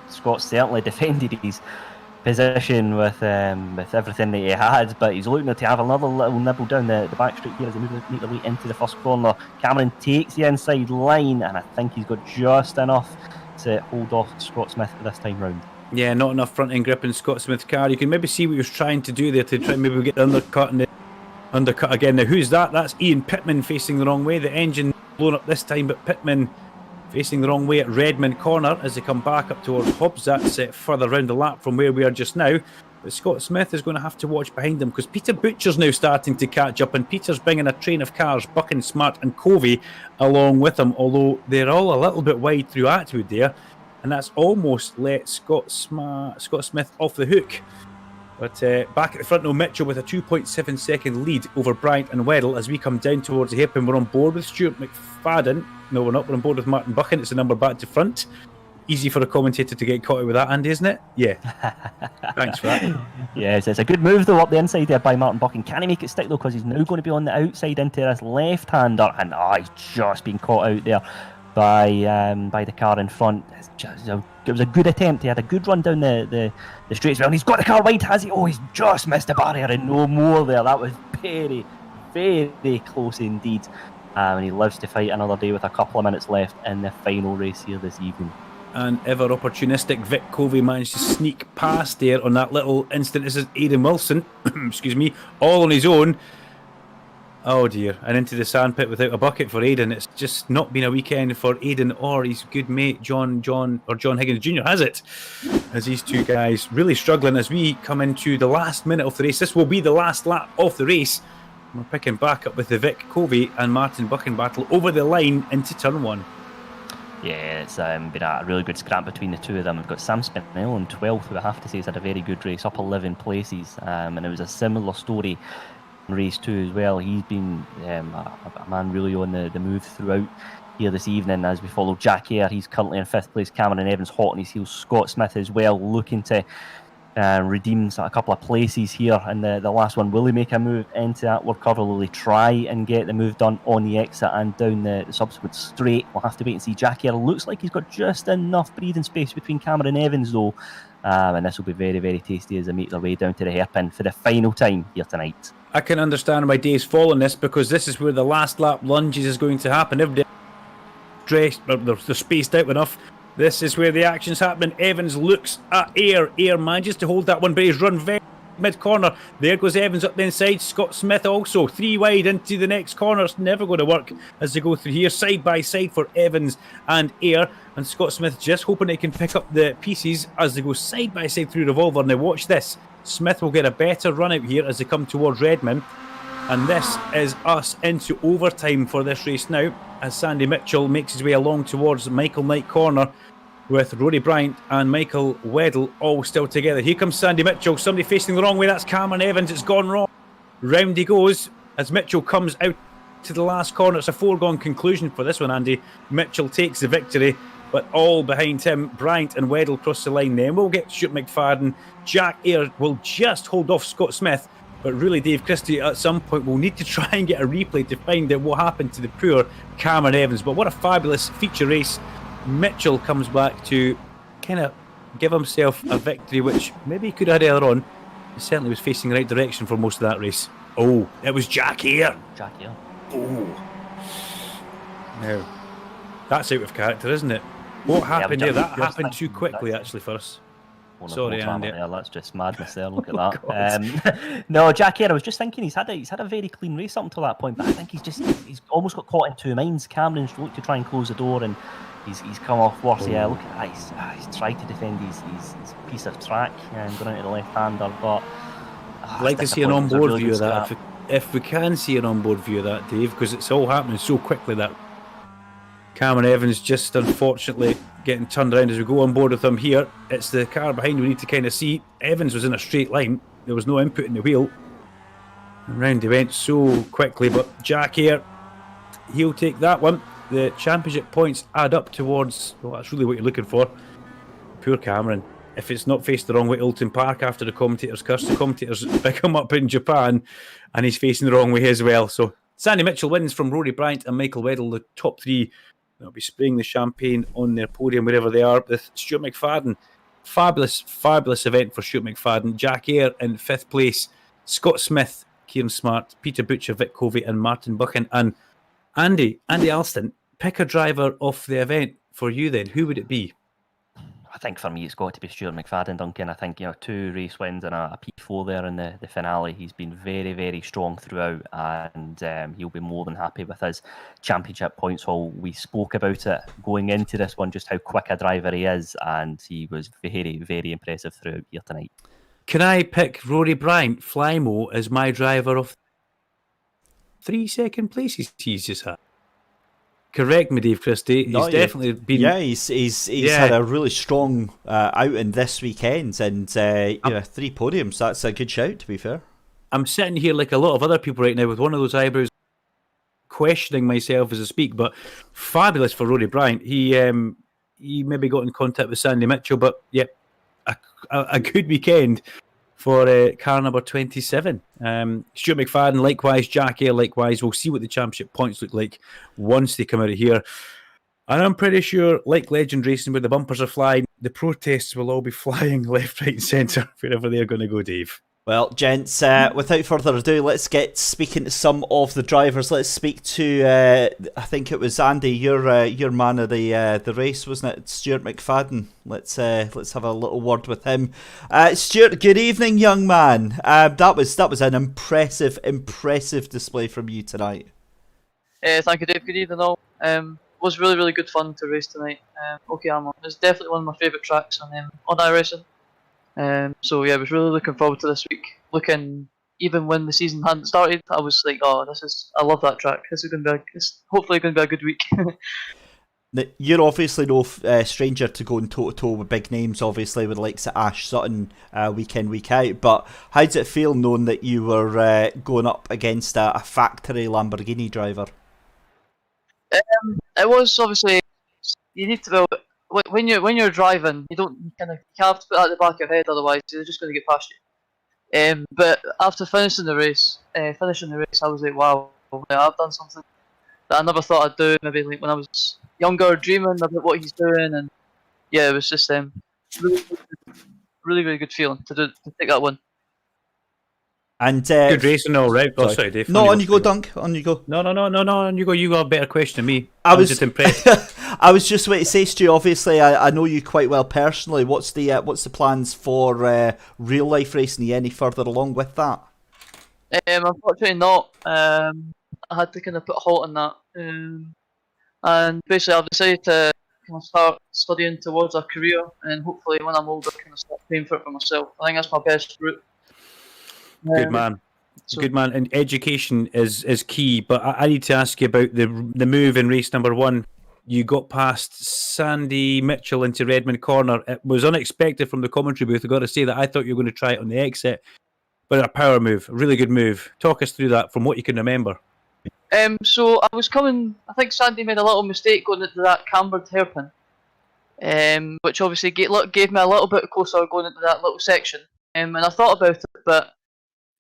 Scott certainly defended his position with everything that he had, but he's looking to have another little nibble down the back straight here as they make their way into the first corner. Cameron takes the inside line, and I think he's got just enough to hold off Scott Smith this time round. Yeah, not enough front end grip in Scott Smith's car. You can maybe see what he was trying to do there to try and maybe get the undercut and the undercut again. Now, who's that? That's Ian Pittman facing the wrong way. The engine blown up this time, but Pittman facing the wrong way at Redmond Corner as they come back up towards Hobbs. That's further round the lap from where we are just now. But Scott Smith is going to have to watch behind him because Peter Butcher's now starting to catch up, and Peter's bringing a train of cars, Buchan, Smart and Covey, along with him, although they're all a little bit wide through Atwood there. And that's almost let Scott Smith off the hook. But back at the front now, Mitchell with a 2.7 second lead over Bryant and Weddle as we come down towards the hairpin. We're on board with Stuart McFadden. No, we're not. We're on board with Martin Buchan. It's the number back to front. Easy for a commentator to get caught out with that, Andy, isn't it? Yeah. Thanks for that. Yes, it's a good move, though, up the inside there by Martin Buchan. Can he make it stick, though, because he's now going to be on the outside into this left-hander, and he's just been caught out there by the car in front. It was a good attempt. He had a good run down the straight as well. And he's got the car wide, has he? Oh, he's just missed the barrier and no more there. That was very, very close indeed. And he lives to fight another day with a couple of minutes left in the final race here this evening. And ever opportunistic Vic Covey managed to sneak past there on that little instant. This is Aidan Wilson, excuse me, all on his own. Oh dear, and into the sandpit without a bucket for Aidan. It's just not been a weekend for Aidan or his good mate John Higgins Jr., has it? As these two guys really struggling as we come into the last minute of the race. This will be the last lap of the race. We're picking back up with the Vic Covey and Martin Buchan battle over the line into turn one. Yeah, it's been a really good scrap between the two of them. We've got Sam Spinell in 12th, who I have to say has had a very good race, up 11 places. And it was a similar story in race 2 as well. He's been a man really on the move throughout here this evening as we follow Jack Eyre. He's currently in 5th place. Cameron Evans hot on his heels. Scott Smith as well, looking to redeem a couple of places here in the last one. Will he make a move into that World Curve? Will he try and get the move done on the exit and down the subsequent straight? We'll have to wait and see. Jack Eyre looks like he's got just enough breathing space between Cameron Evans though, and this will be very, very tasty as they make their way down to the hairpin for the final time here tonight. I can understand why Dave's following this, because this is where the last lap lunges is going to happen. Everybody dressed, they're spaced out enough. This is where the action's happening. Evans looks at Eyre. Eyre manages to hold that one, but he's run very mid-corner. There goes Evans up the inside. Scott Smith also 3 wide into the next corner. It's never going to work as they go through here, side by side for Evans and Eyre. And Scott Smith just hoping they can pick up the pieces as they go side by side through Revolver. Now watch this. Smith will get a better run out here as they come towards Redmond. And this is us into overtime for this race now, as Sandy Mitchell makes his way along towards Michael Knight Corner with Rory Bryant and Michael Weddle all still together. Here comes Sandy Mitchell. Somebody facing the wrong way. That's Cameron Evans. It's gone wrong. Round he goes as Mitchell comes out to the last corner. It's a foregone conclusion for this one, Andy. Mitchell takes the victory, but all behind him, Bryant and Weddle cross the line. Then we'll get Stuart McFadden. Jack Eyre will just hold off Scott Smith. But really, Dave Christie, at some point, we'll need to try and get a replay to find out what happened to the poor Cameron Evans. But what a fabulous feature race. Mitchell comes back to kind of give himself a victory, which maybe he could have had earlier on. He certainly was facing the right direction for most of that race. Oh, it was Jack Eyre. Jack Eyre. Oh. Now, that's out of character, isn't it? What happened there? That happened too quickly, actually, for us. Sorry, Andy. That's just madness there. Look at that. No, Jack Eyre, I was just thinking he's had a very clean race up until that point, but I think he's almost got caught in two minds. Cameron's looked to try and close the door and He's come off worse. Yeah, look at that. He's tried to defend his piece of track and going into the left-hander, but I'd like to see an onboard view of that. If we can see an onboard view of that, Dave, because it's all happening so quickly that Cameron Evans just unfortunately getting turned around as we go on board with him here. It's the car behind we need to kind of see. Evans was in a straight line. There was no input in the wheel. And round he went so quickly, but Jack here, he'll take that one. The championship points add up towards, well, that's really what you're looking for. Poor Cameron. If it's not faced the wrong way at Alton Park after the commentators curse, the commentators pick him up in Japan, and he's facing the wrong way as well. So Sandy Mitchell wins from Rory Bryant and Michael Weddle, the top three. They'll be spraying the champagne on their podium wherever they are. With Stuart McFadden, fabulous event for Stuart McFadden. Jack Eyre in 5th place. Scott Smith, Kieran Smart, Peter Butcher, Vic Covey, and Martin Buchan. And Andy Alston, pick a driver off the event for you then. Who would it be? I think for me it's got to be Stuart McFadden, Duncan. I think 2 race wins and a P4 there in the finale. He's been very, very strong throughout, and he'll be more than happy with his championship points haul. We spoke about it going into this one, just how quick a driver he is, and he was very, very impressive throughout here tonight. Can I pick Rory Bryant, Flymo, as my driver of 3 second places he's just had? Correct me, Dave Christie. He's definitely been. Yeah, he's had a really strong outing this weekend, and 3 podiums. That's a good shout, to be fair. I'm sitting here like a lot of other people right now with one of those eyebrows, questioning myself as I speak. But fabulous for Rory Bryant. He maybe got in contact with Sandy Mitchell, but yeah, a good weekend for car number 27. Stuart McFadden, likewise. Jack Eyre, likewise. We'll see what the championship points look like once they come out of here. And I'm pretty sure, like Legend Racing, where the bumpers are flying, the protests will all be flying left, right, and centre, wherever they're going to go, Dave. Well, gents, without further ado, let's get speaking to some of the drivers. Let's speak to, I think it was Andy, your man of the race, wasn't it? Stuart McFadden. Let's have a little word with him. Stuart, good evening, young man. That was an impressive display from you tonight. Thank you, Dave. Good evening, all. Was really, really good fun to race tonight. Okayama is definitely one of my favourite tracks on iRacing. So yeah, I was really looking forward to this week. Even when the season hadn't started, I was like, I love that track. It's hopefully going to be a good week. You're obviously no stranger to going toe-to-toe with big names, obviously, with the likes of Ash Sutton week in, week out. But how does it feel knowing that you were going up against a factory Lamborghini driver? It was obviously, you need to be, when you're driving, you have to put that at the back of your head, otherwise they're just going to get past you. But after finishing the race, I was like, wow, I've done something that I never thought I'd do. Maybe like when I was younger, dreaming about what he's doing, and yeah, it was just really, really good feeling to take that one. And good racing, all right. Oh, sorry, Dave. No, on you go, Dunk. On you go. No. On you go. You got a better question than me. I was just impressed. I was just waiting to say, Stu. Obviously, I know you quite well personally. What's the plans for real life racing? Are you any further along with that? Unfortunately, not. I had to kind of put a halt on that, and basically, I've decided to kind of start studying towards a career, and hopefully, when I'm older, kind of start paying for it for myself. I think that's my best route. Good man. Good man. And education is key. But I need to ask you about the move in race number 1. You got past Sandy Mitchell into Redmond Corner. It was unexpected from the commentary booth. I've got to say that I thought you were going to try it on the exit. But a power move, a really good move. Talk us through that from what you can remember. So I was coming, I think Sandy made a little mistake going into that cambered hairpin, which obviously gave me a little bit closer going into that little section. And I thought about it, but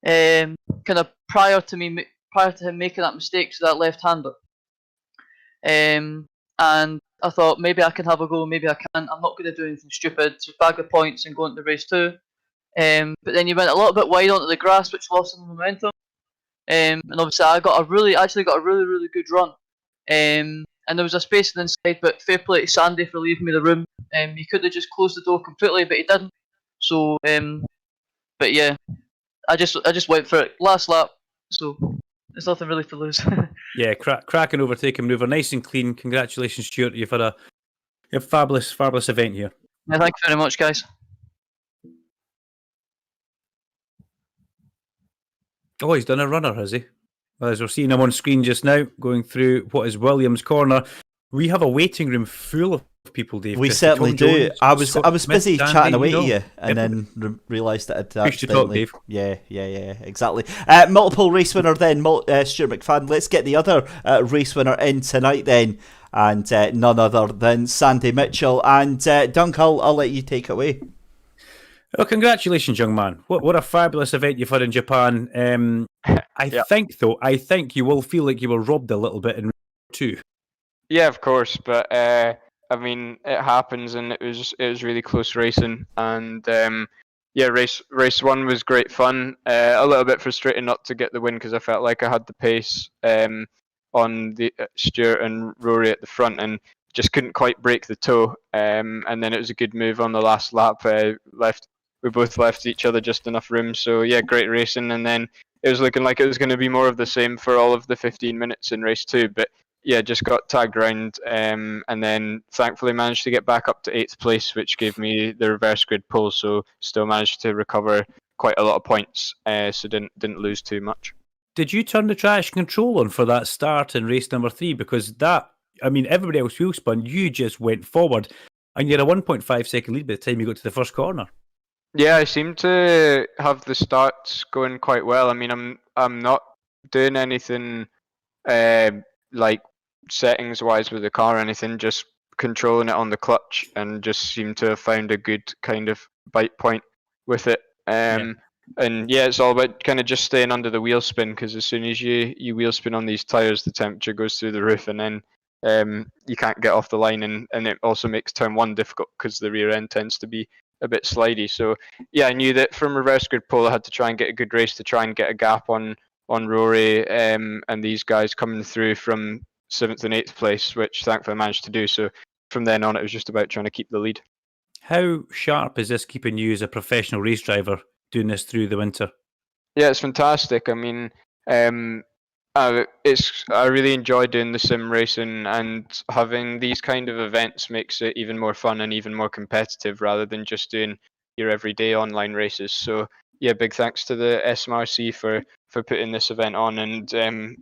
kind of prior to him making that mistake to that left-hander, and I thought maybe I can have a go, maybe I can't. I'm not going to do anything stupid, just bag the points and go into race 2. But then you went a little bit wide onto the grass, which lost some momentum. And obviously I actually got a really good run. And there was a space on the inside, but fair play to Sandy for leaving me the room. He could have just closed the door completely, but he didn't. So, but yeah. I just went for it last lap, so there's nothing really to lose. Yeah, cracking overtaking maneuver, nice and clean. Congratulations, Stuart. You've had A fabulous, fabulous event here. Yeah, thank you very much, guys. Oh, he's done a runner, has he? Well, as we're seeing him on screen just now, going through what is Williams' corner. We have a waiting room full of people, Dave. We Christie. certainly Tom do. Jones, I was Scott Smith, busy Dandy, chatting away to know. you, and then realised that I'd Push to talk, accidentally. Dave. Yeah, exactly. Multiple race winner then, Stuart McFadden. Let's get the other race winner in tonight then, and none other than Sandy Mitchell. And Dunk, I'll let you take it away. Well, congratulations, young man. What a fabulous event you've had in Japan. I think you will feel like you were robbed a little bit in too. Yeah, of course, but I mean, it happens, and it was really close racing, and yeah, race one was great fun. A little bit frustrating not to get the win because I felt like I had the pace on the Stuart and Rory at the front, and just couldn't quite break the toe. And then it was a good move on the last lap. We both left each other just enough room. So yeah, great racing, and then it was looking like it was going to be more of the same for all of the 15 minutes in race two, but yeah, just got tagged round, and then thankfully managed to get back up to 8th place, which gave me the reverse grid pole. So still managed to recover quite a lot of points, so didn't lose too much. Did you turn the traction control on for that start in race number 3? Because everybody else wheel spun, you just went forward, and you had a 1.5 second lead by the time you got to the first corner. Yeah, I seem to have the starts going quite well. I mean, I'm not doing anything like settings wise with the car or anything, just controlling it on the clutch, and just seem to have found a good kind of bite point with it. And yeah, it's all about kind of just staying under the wheel spin, because as soon as you wheel spin on these tires, the temperature goes through the roof, and then you can't get off the line, and it also makes turn one difficult because the rear end tends to be a bit slidey. So yeah, I knew that from reverse grid pole I had to try and get a good race to try and get a gap on Rory and these guys coming through from 7th and 8th place, which thankfully I managed to do. So from then on, it was just about trying to keep the lead. How sharp is this keeping you as a professional race driver doing this through the winter? Yeah, it's fantastic. I mean, I really enjoy doing the sim racing, and having these kind of events makes it even more fun and even more competitive rather than just doing your everyday online races. So yeah, big thanks to the SMRC for putting this event on, and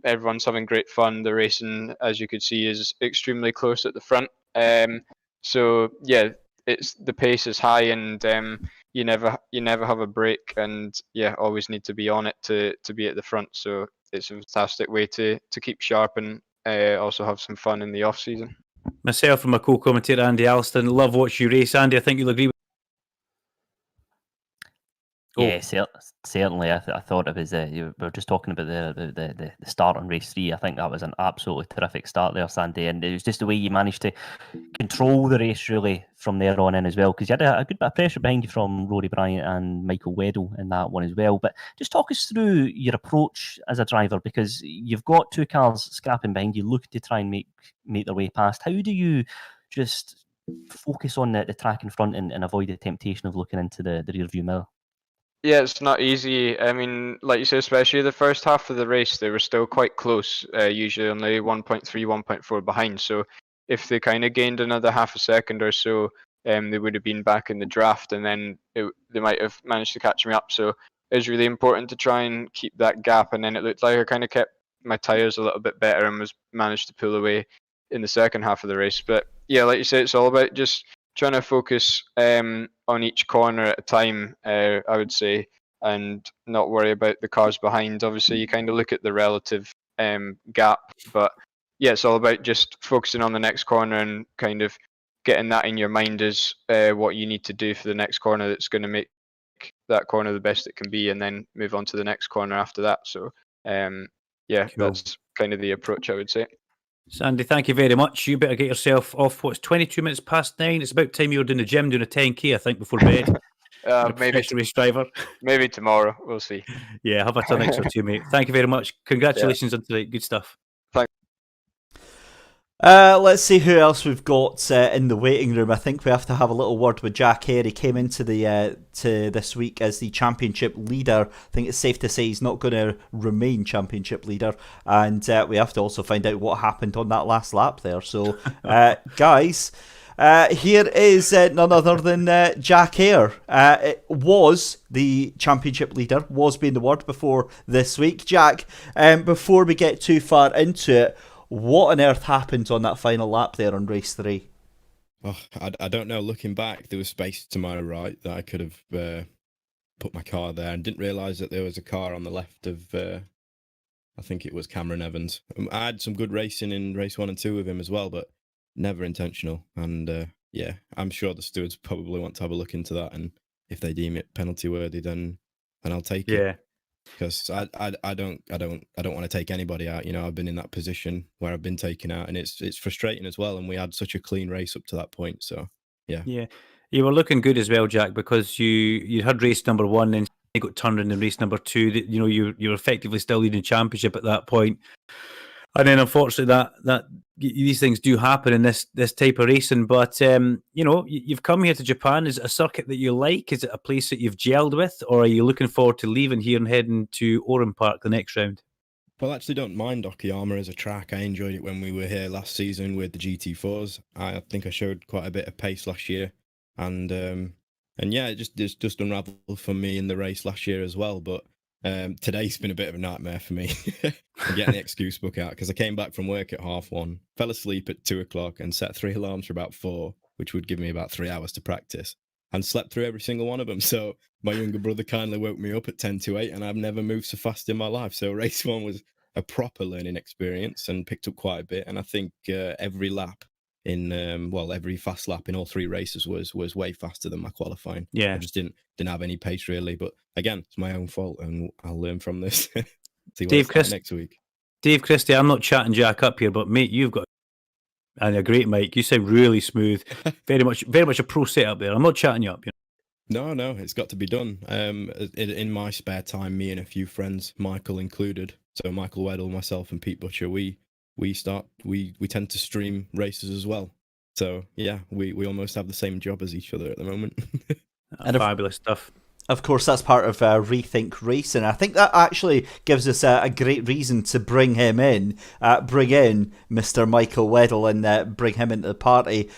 everyone's having great fun. The racing, as you could see, is extremely close at the front. So yeah, the pace is high, and you never have a break, and yeah, always need to be on it to be at the front. So it's a fantastic way to keep sharp and also have some fun in the off season. Myself and my co-commentator Andy Alston love watching you race. Andy, I think you'll agree with. Yeah, certainly. I thought it was. We were just talking about the start on race 3. I think that was an absolutely terrific start there, Sandy, and it was just the way you managed to control the race really from there on in as well, because you had a good bit of pressure behind you from Rory Bryant and Michael Weddle in that one as well. But just talk us through your approach as a driver, because you've got two cars scrapping behind you, looking to try and make their way past. How do you just focus on the track in front and avoid the temptation of looking into the rear view mirror? Yeah, it's not easy. I mean, like you said, especially the first half of the race, they were still quite close, usually only 1.3, 1.4 behind. So if they kind of gained another half a second or so, they would have been back in the draft, and then they might have managed to catch me up. So it was really important to try and keep that gap, and then it looked like I kind of kept my tyres a little bit better and managed to pull away in the second half of the race. But yeah, like you said, it's all about just trying to focus on each corner at a time, I would say, and not worry about the cars behind. Obviously, you kind of look at the relative gap, but yeah, it's all about just focusing on the next corner and kind of getting that in your mind as what you need to do for the next corner that's going to make that corner the best it can be, and then move on to the next corner after that. So yeah, Cool. That's kind of the approach, I would say. Sandy, thank you very much. You better get yourself off. What's 22 minutes past 9? It's about time you were doing the gym, doing a 10k, I think, before bed. Maybe race driver. Maybe tomorrow. We'll see. Yeah, have a tonic or two, mate. Thank you very much. Congratulations on tonight. Good stuff. Let's see who else we've got in the waiting room. I think we have to have a little word with Jack Hare. He came into the to this week as the championship leader. I think it's safe to say he's not going to remain championship leader, and we have to also find out what happened on that last lap there. So, guys, Here is none other than Jack Eyre. It was the championship leader, was being the word before this week. Jack, before we get too far into it, what on earth happened on that final lap there on race 3? Oh, I don't know. Looking back, there was space to my right that I could have put my car there, and didn't realise that there was a car on the left of, I think it was Cameron Evans. I had some good racing in race 1 and 2 with him as well, but never intentional. And yeah, I'm sure the stewards probably want to have a look into that, and if they deem it penalty worthy, then I'll take it. Yeah. Because I don't want to take anybody out. You know, I've been in that position where I've been taken out, and it's frustrating as well. And we had such a clean race up to that point. So yeah. You were looking good as well, Jack, because you had race number 1 and you got turned in race number 2. That you were effectively still leading championship at that point. And then, unfortunately, that these things do happen in this type of racing. But you've come here to Japan. Is it a circuit that you like? Is it a place that you've gelled with, or are you looking forward to leaving here and heading to Oran Park the next round? Well, I actually don't mind Okayama as a track. I enjoyed it when we were here last season with the GT4s. I think I showed quite a bit of pace last year, and yeah, it's just unravelled for me in the race last year as well. But today's been a bit of a nightmare for me. I'm getting the excuse book out because I came back from work at 1:30, fell asleep at 2:00 and set 3 alarms for about 4, which would give me about 3 hours to practice, and slept through every single one of them. So my younger brother kindly woke me up at 10 to 8, and I've never moved so fast in my life. So race 1 was a proper learning experience and picked up quite a bit. And I think every lap in every fast lap in all 3 races was way faster than my qualifying. Yeah, I just didn't have any pace really. But again, it's my own fault, and I'll learn from this. See what it's like next week. Dave Christie, I'm not chatting Jack up here, but mate, you've got a great mic. You sound really smooth. Very much a pro setup there. I'm not chatting you up. No, it's got to be done. In my spare time, me and a few friends, Michael included, so Michael Weddle, myself, and Pete Butcher, we tend to stream races as well. So yeah, we almost have the same job as each other at the moment. Fabulous stuff. Of course, that's part of Rethink Racing. I think that actually gives us a great reason to bring him in, bring in Mr. Michael Weddle, and bring him into the party.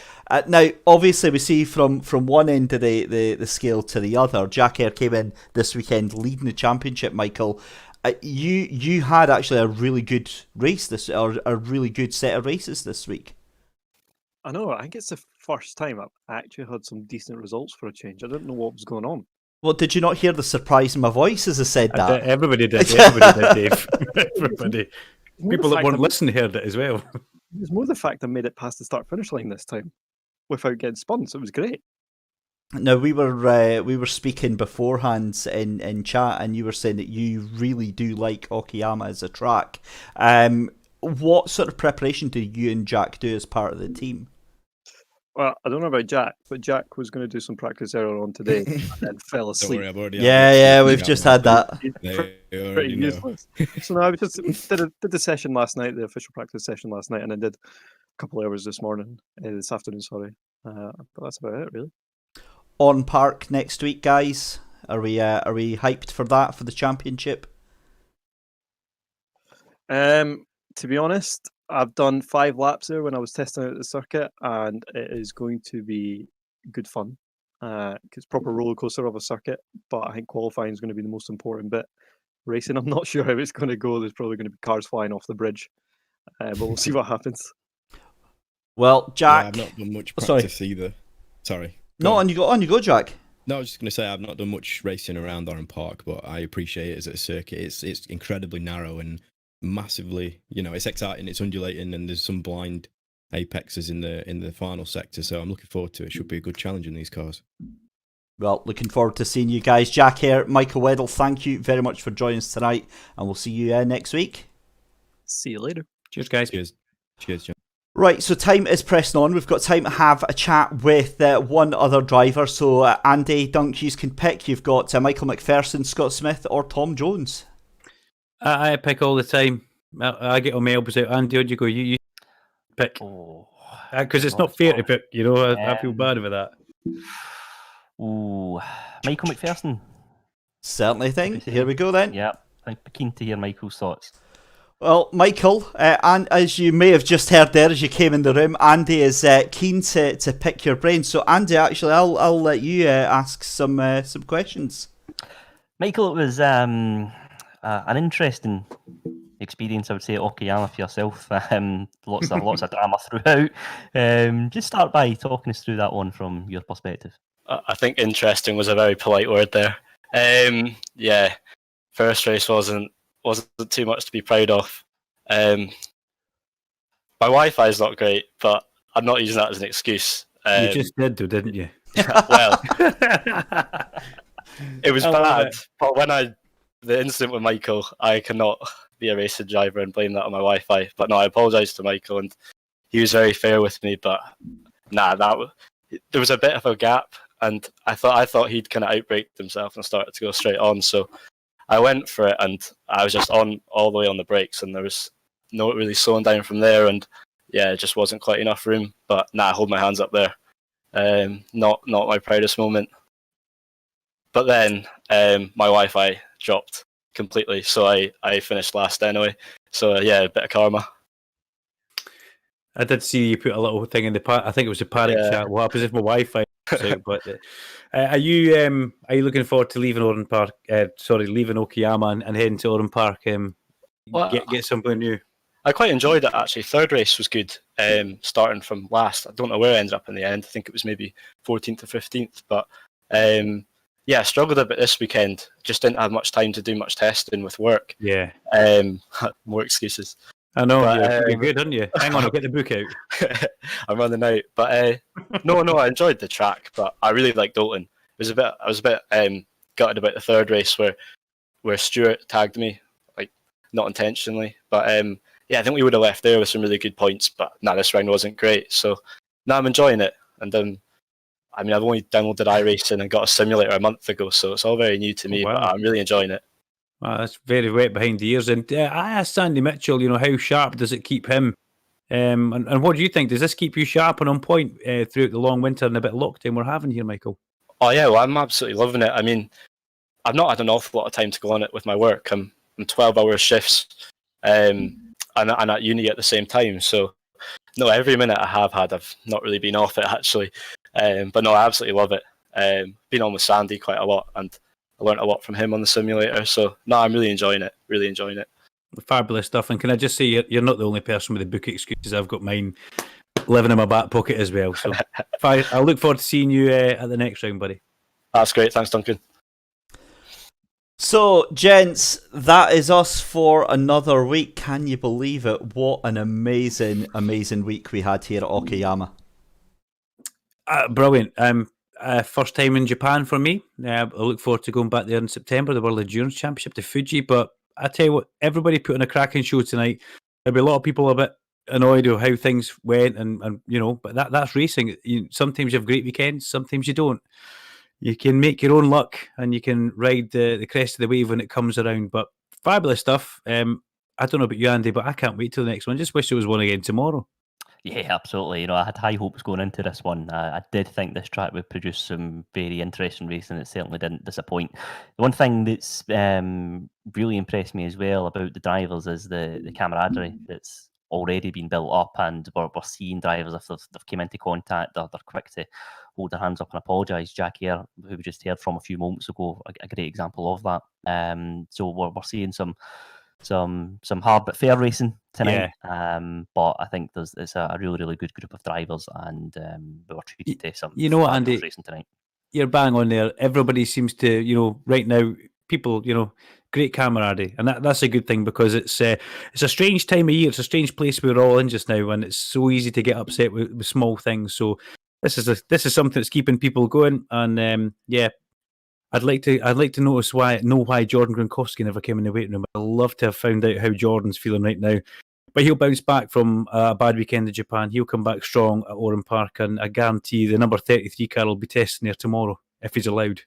Now, obviously, we see from one end of the scale to the other. Jack Eyre came in this weekend leading the championship, Michael. You had actually a really good race or a really good set of races this week. I know. I think it's the first time I've actually had some decent results for a change. I didn't know what was going on. Well, did you not hear the surprise in my voice as I said that? Everybody did, Dave. Everybody. People that weren't listening heard it as well. It was more the fact I made it past the start-finish line this time without getting spun, so it was great. Now, we were speaking beforehand in chat, and you were saying that you really do like Okayama as a track. What sort of preparation did you and Jack do as part of the team? Well, I don't know about Jack, but Jack was going to do some practice earlier on today and then fell asleep. Don't worry, I've already we've just had that. Pretty useless. So no, I just did the session last night, the official practice session last night, and then did a couple of hours this afternoon, sorry. But that's about it, really. On Park next week, guys. Are we hyped for that, for the championship? To be honest, I've done 5 laps there when I was testing out the circuit, and it is going to be good fun. It's proper roller coaster of a circuit, but I think qualifying is going to be the most important bit. Racing, I'm not sure how it's going to go. There's probably going to be cars flying off the bridge, but we'll see what happens. Well, Jack, I've not done much practice either. Sorry. No, on you go, Jack. No, I was just going to say I've not done much racing around Oran Park, but I appreciate it as a circuit. It's incredibly narrow and massively, it's exciting, it's undulating, and there's some blind apexes in the final sector, so I'm looking forward to it. Should be a good challenge in these cars. Well, looking forward to seeing you guys. Jack here, Michael Weddle, thank you very much for joining us tonight, and we'll see you next week. See you later. Cheers, guys. Cheers, John. Right, so time is pressing on. We've got time to have a chat with one other driver. So Andy, Dunk, you can pick. You've got Michael McPherson, Scott Smith, or Tom Jones. I pick all the time. I get all my elbows out. Andy, on you go. You pick. Because it's not fair to pick. I feel bad about that. Ooh, Michael McPherson. Certainly think. Here we go then. Yeah, I'm keen to hear Michael's thoughts. Well, Michael, and as you may have just heard there as you came in the room, Andy is keen to pick your brain. So, Andy, actually, I'll let you ask some questions. Michael, it was an interesting experience, I would say, at Okayama for yourself. Lots of drama throughout. Just start by talking us through that one from your perspective. I think interesting was a very polite word there. Yeah, first race wasn't too much to be proud of. My Wi-Fi is not great, but I'm not using that as an excuse. You just did, though, didn't you? Well, it was bad, but the incident with Michael, I cannot be a racing driver and blame that on my Wi-Fi. But no, I apologise to Michael, and he was very fair with me. But there was a bit of a gap, and I thought he'd kind of outbraked himself and started to go straight on. So I went for it, and I was just on all the way on the brakes, and there was no really slowing down from there. And yeah, it just wasn't quite enough room. But I hold my hands up there. Not my proudest moment. But then my Wi-Fi dropped completely, so I finished last anyway. So yeah, a bit of karma. I did see you put a little thing in the I think it was a paddock chat. What happens if my Wi-Fi goes out? But are you looking forward to leaving leaving Okayama and heading to Oran Park? Get something new. I quite enjoyed it actually. Third race was good. Starting from last, I don't know where I ended up in the end. I think it was maybe 14th or 15th, but. Yeah, I struggled a bit this weekend. Just didn't have much time to do much testing with work. Yeah. More excuses. I know. But, you're good, aren't you? Hang on, I'll get the book out. I'm running out. But no, I enjoyed the track, but I really liked Dalton. I was a bit gutted about the third race where Stuart tagged me, like not intentionally. But yeah, I think we would have left there with some really good points. But this round wasn't great. So now I'm enjoying it, and I've only downloaded iRacing and got a simulator a month ago, so it's all very new to me, but I'm really enjoying it. Wow, that's very wet behind the ears. And I asked Sandy Mitchell, how sharp does it keep him? And what do you think? Does this keep you sharp and on point throughout the long winter and a bit of lockdown we're having here, Michael? Oh yeah, well, I'm absolutely loving it. I mean, I've not had an awful lot of time to go on it with my work. I'm 12-hour shifts and at uni at the same time, so no, every minute I have had, I've not really been off it actually. But no, I absolutely love it. Been on with Sandy quite a lot, and I learned a lot from him on the simulator. So no, I'm really enjoying it. Really enjoying it. Fabulous stuff. And can I just say, you're not the only person with the book excuses. I've got mine living in my back pocket as well. So I look forward to seeing you at the next round, buddy. That's great. Thanks, Duncan. So, gents, that is us for another week. Can you believe it? What an amazing, amazing week we had here at Okayama. Brilliant. First time in Japan for me. I look forward to going back there in September, the World Endurance Championship to Fuji. But I tell you what, everybody put on a cracking show tonight. There'll be a lot of people a bit annoyed with how things went, and but that's racing. Sometimes you have great weekends, sometimes you don't. You can make your own luck, and you can ride the crest of the wave when it comes around. But fabulous stuff. I don't know about you, Andy, but I can't wait till the next one. Just wish there was one again tomorrow. Yeah, absolutely. I had high hopes going into this one. I did think this track would produce some very interesting racing. It certainly didn't disappoint. The one thing that's really impressed me as well about the drivers is the camaraderie that's already been built up, and we're seeing drivers, if they've come into contact, they're quick to hold their hands up and apologise. Jack Hare, who we just heard from a few moments ago, a great example of that. So we're seeing some hard but fair racing tonight. Yeah. But I think it's a really, really good group of drivers, and we were treated to some Andy, racing tonight. You're bang on there. Everybody seems to, right now, people, great camaraderie, and that's a good thing, because it's a strange time of year. It's a strange place we're all in just now, and it's so easy to get upset with small things. So this is something that's keeping people going, and I'd like to know why Jordan Gronkowski never came in the waiting room. I'd love to have found out how Jordan's feeling right now. But he'll bounce back from a bad weekend in Japan. He'll come back strong at Oran Park, and I guarantee the number 33 car will be testing there tomorrow, if he's allowed.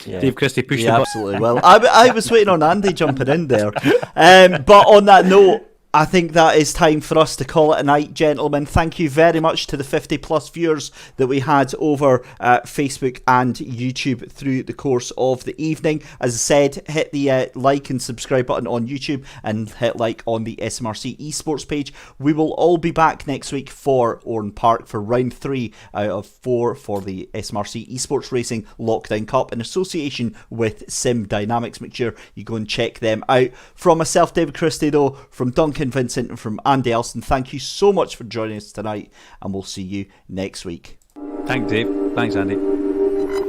Yeah. Dave Christie pushed the button. Absolutely. Well, I was waiting on Andy jumping in there. But on that note, I think that is time for us to call it a night, gentlemen. Thank you very much to the 50 plus viewers that we had over Facebook and YouTube through the course of the evening. As I said, hit the like and subscribe button on YouTube and hit like on the SMRC eSports page. We will all be back next week for Oran Park for round 3 out of 4 for the SMRC eSports Racing Lockdown Cup in association with Sim Dynamics. Make sure you go and check them out. From myself, David Christie, though, from Duncan Vincent and from Andy Elston, thank you so much for joining us tonight, and we'll see you next week. Thanks, Dave. Thanks, Andy.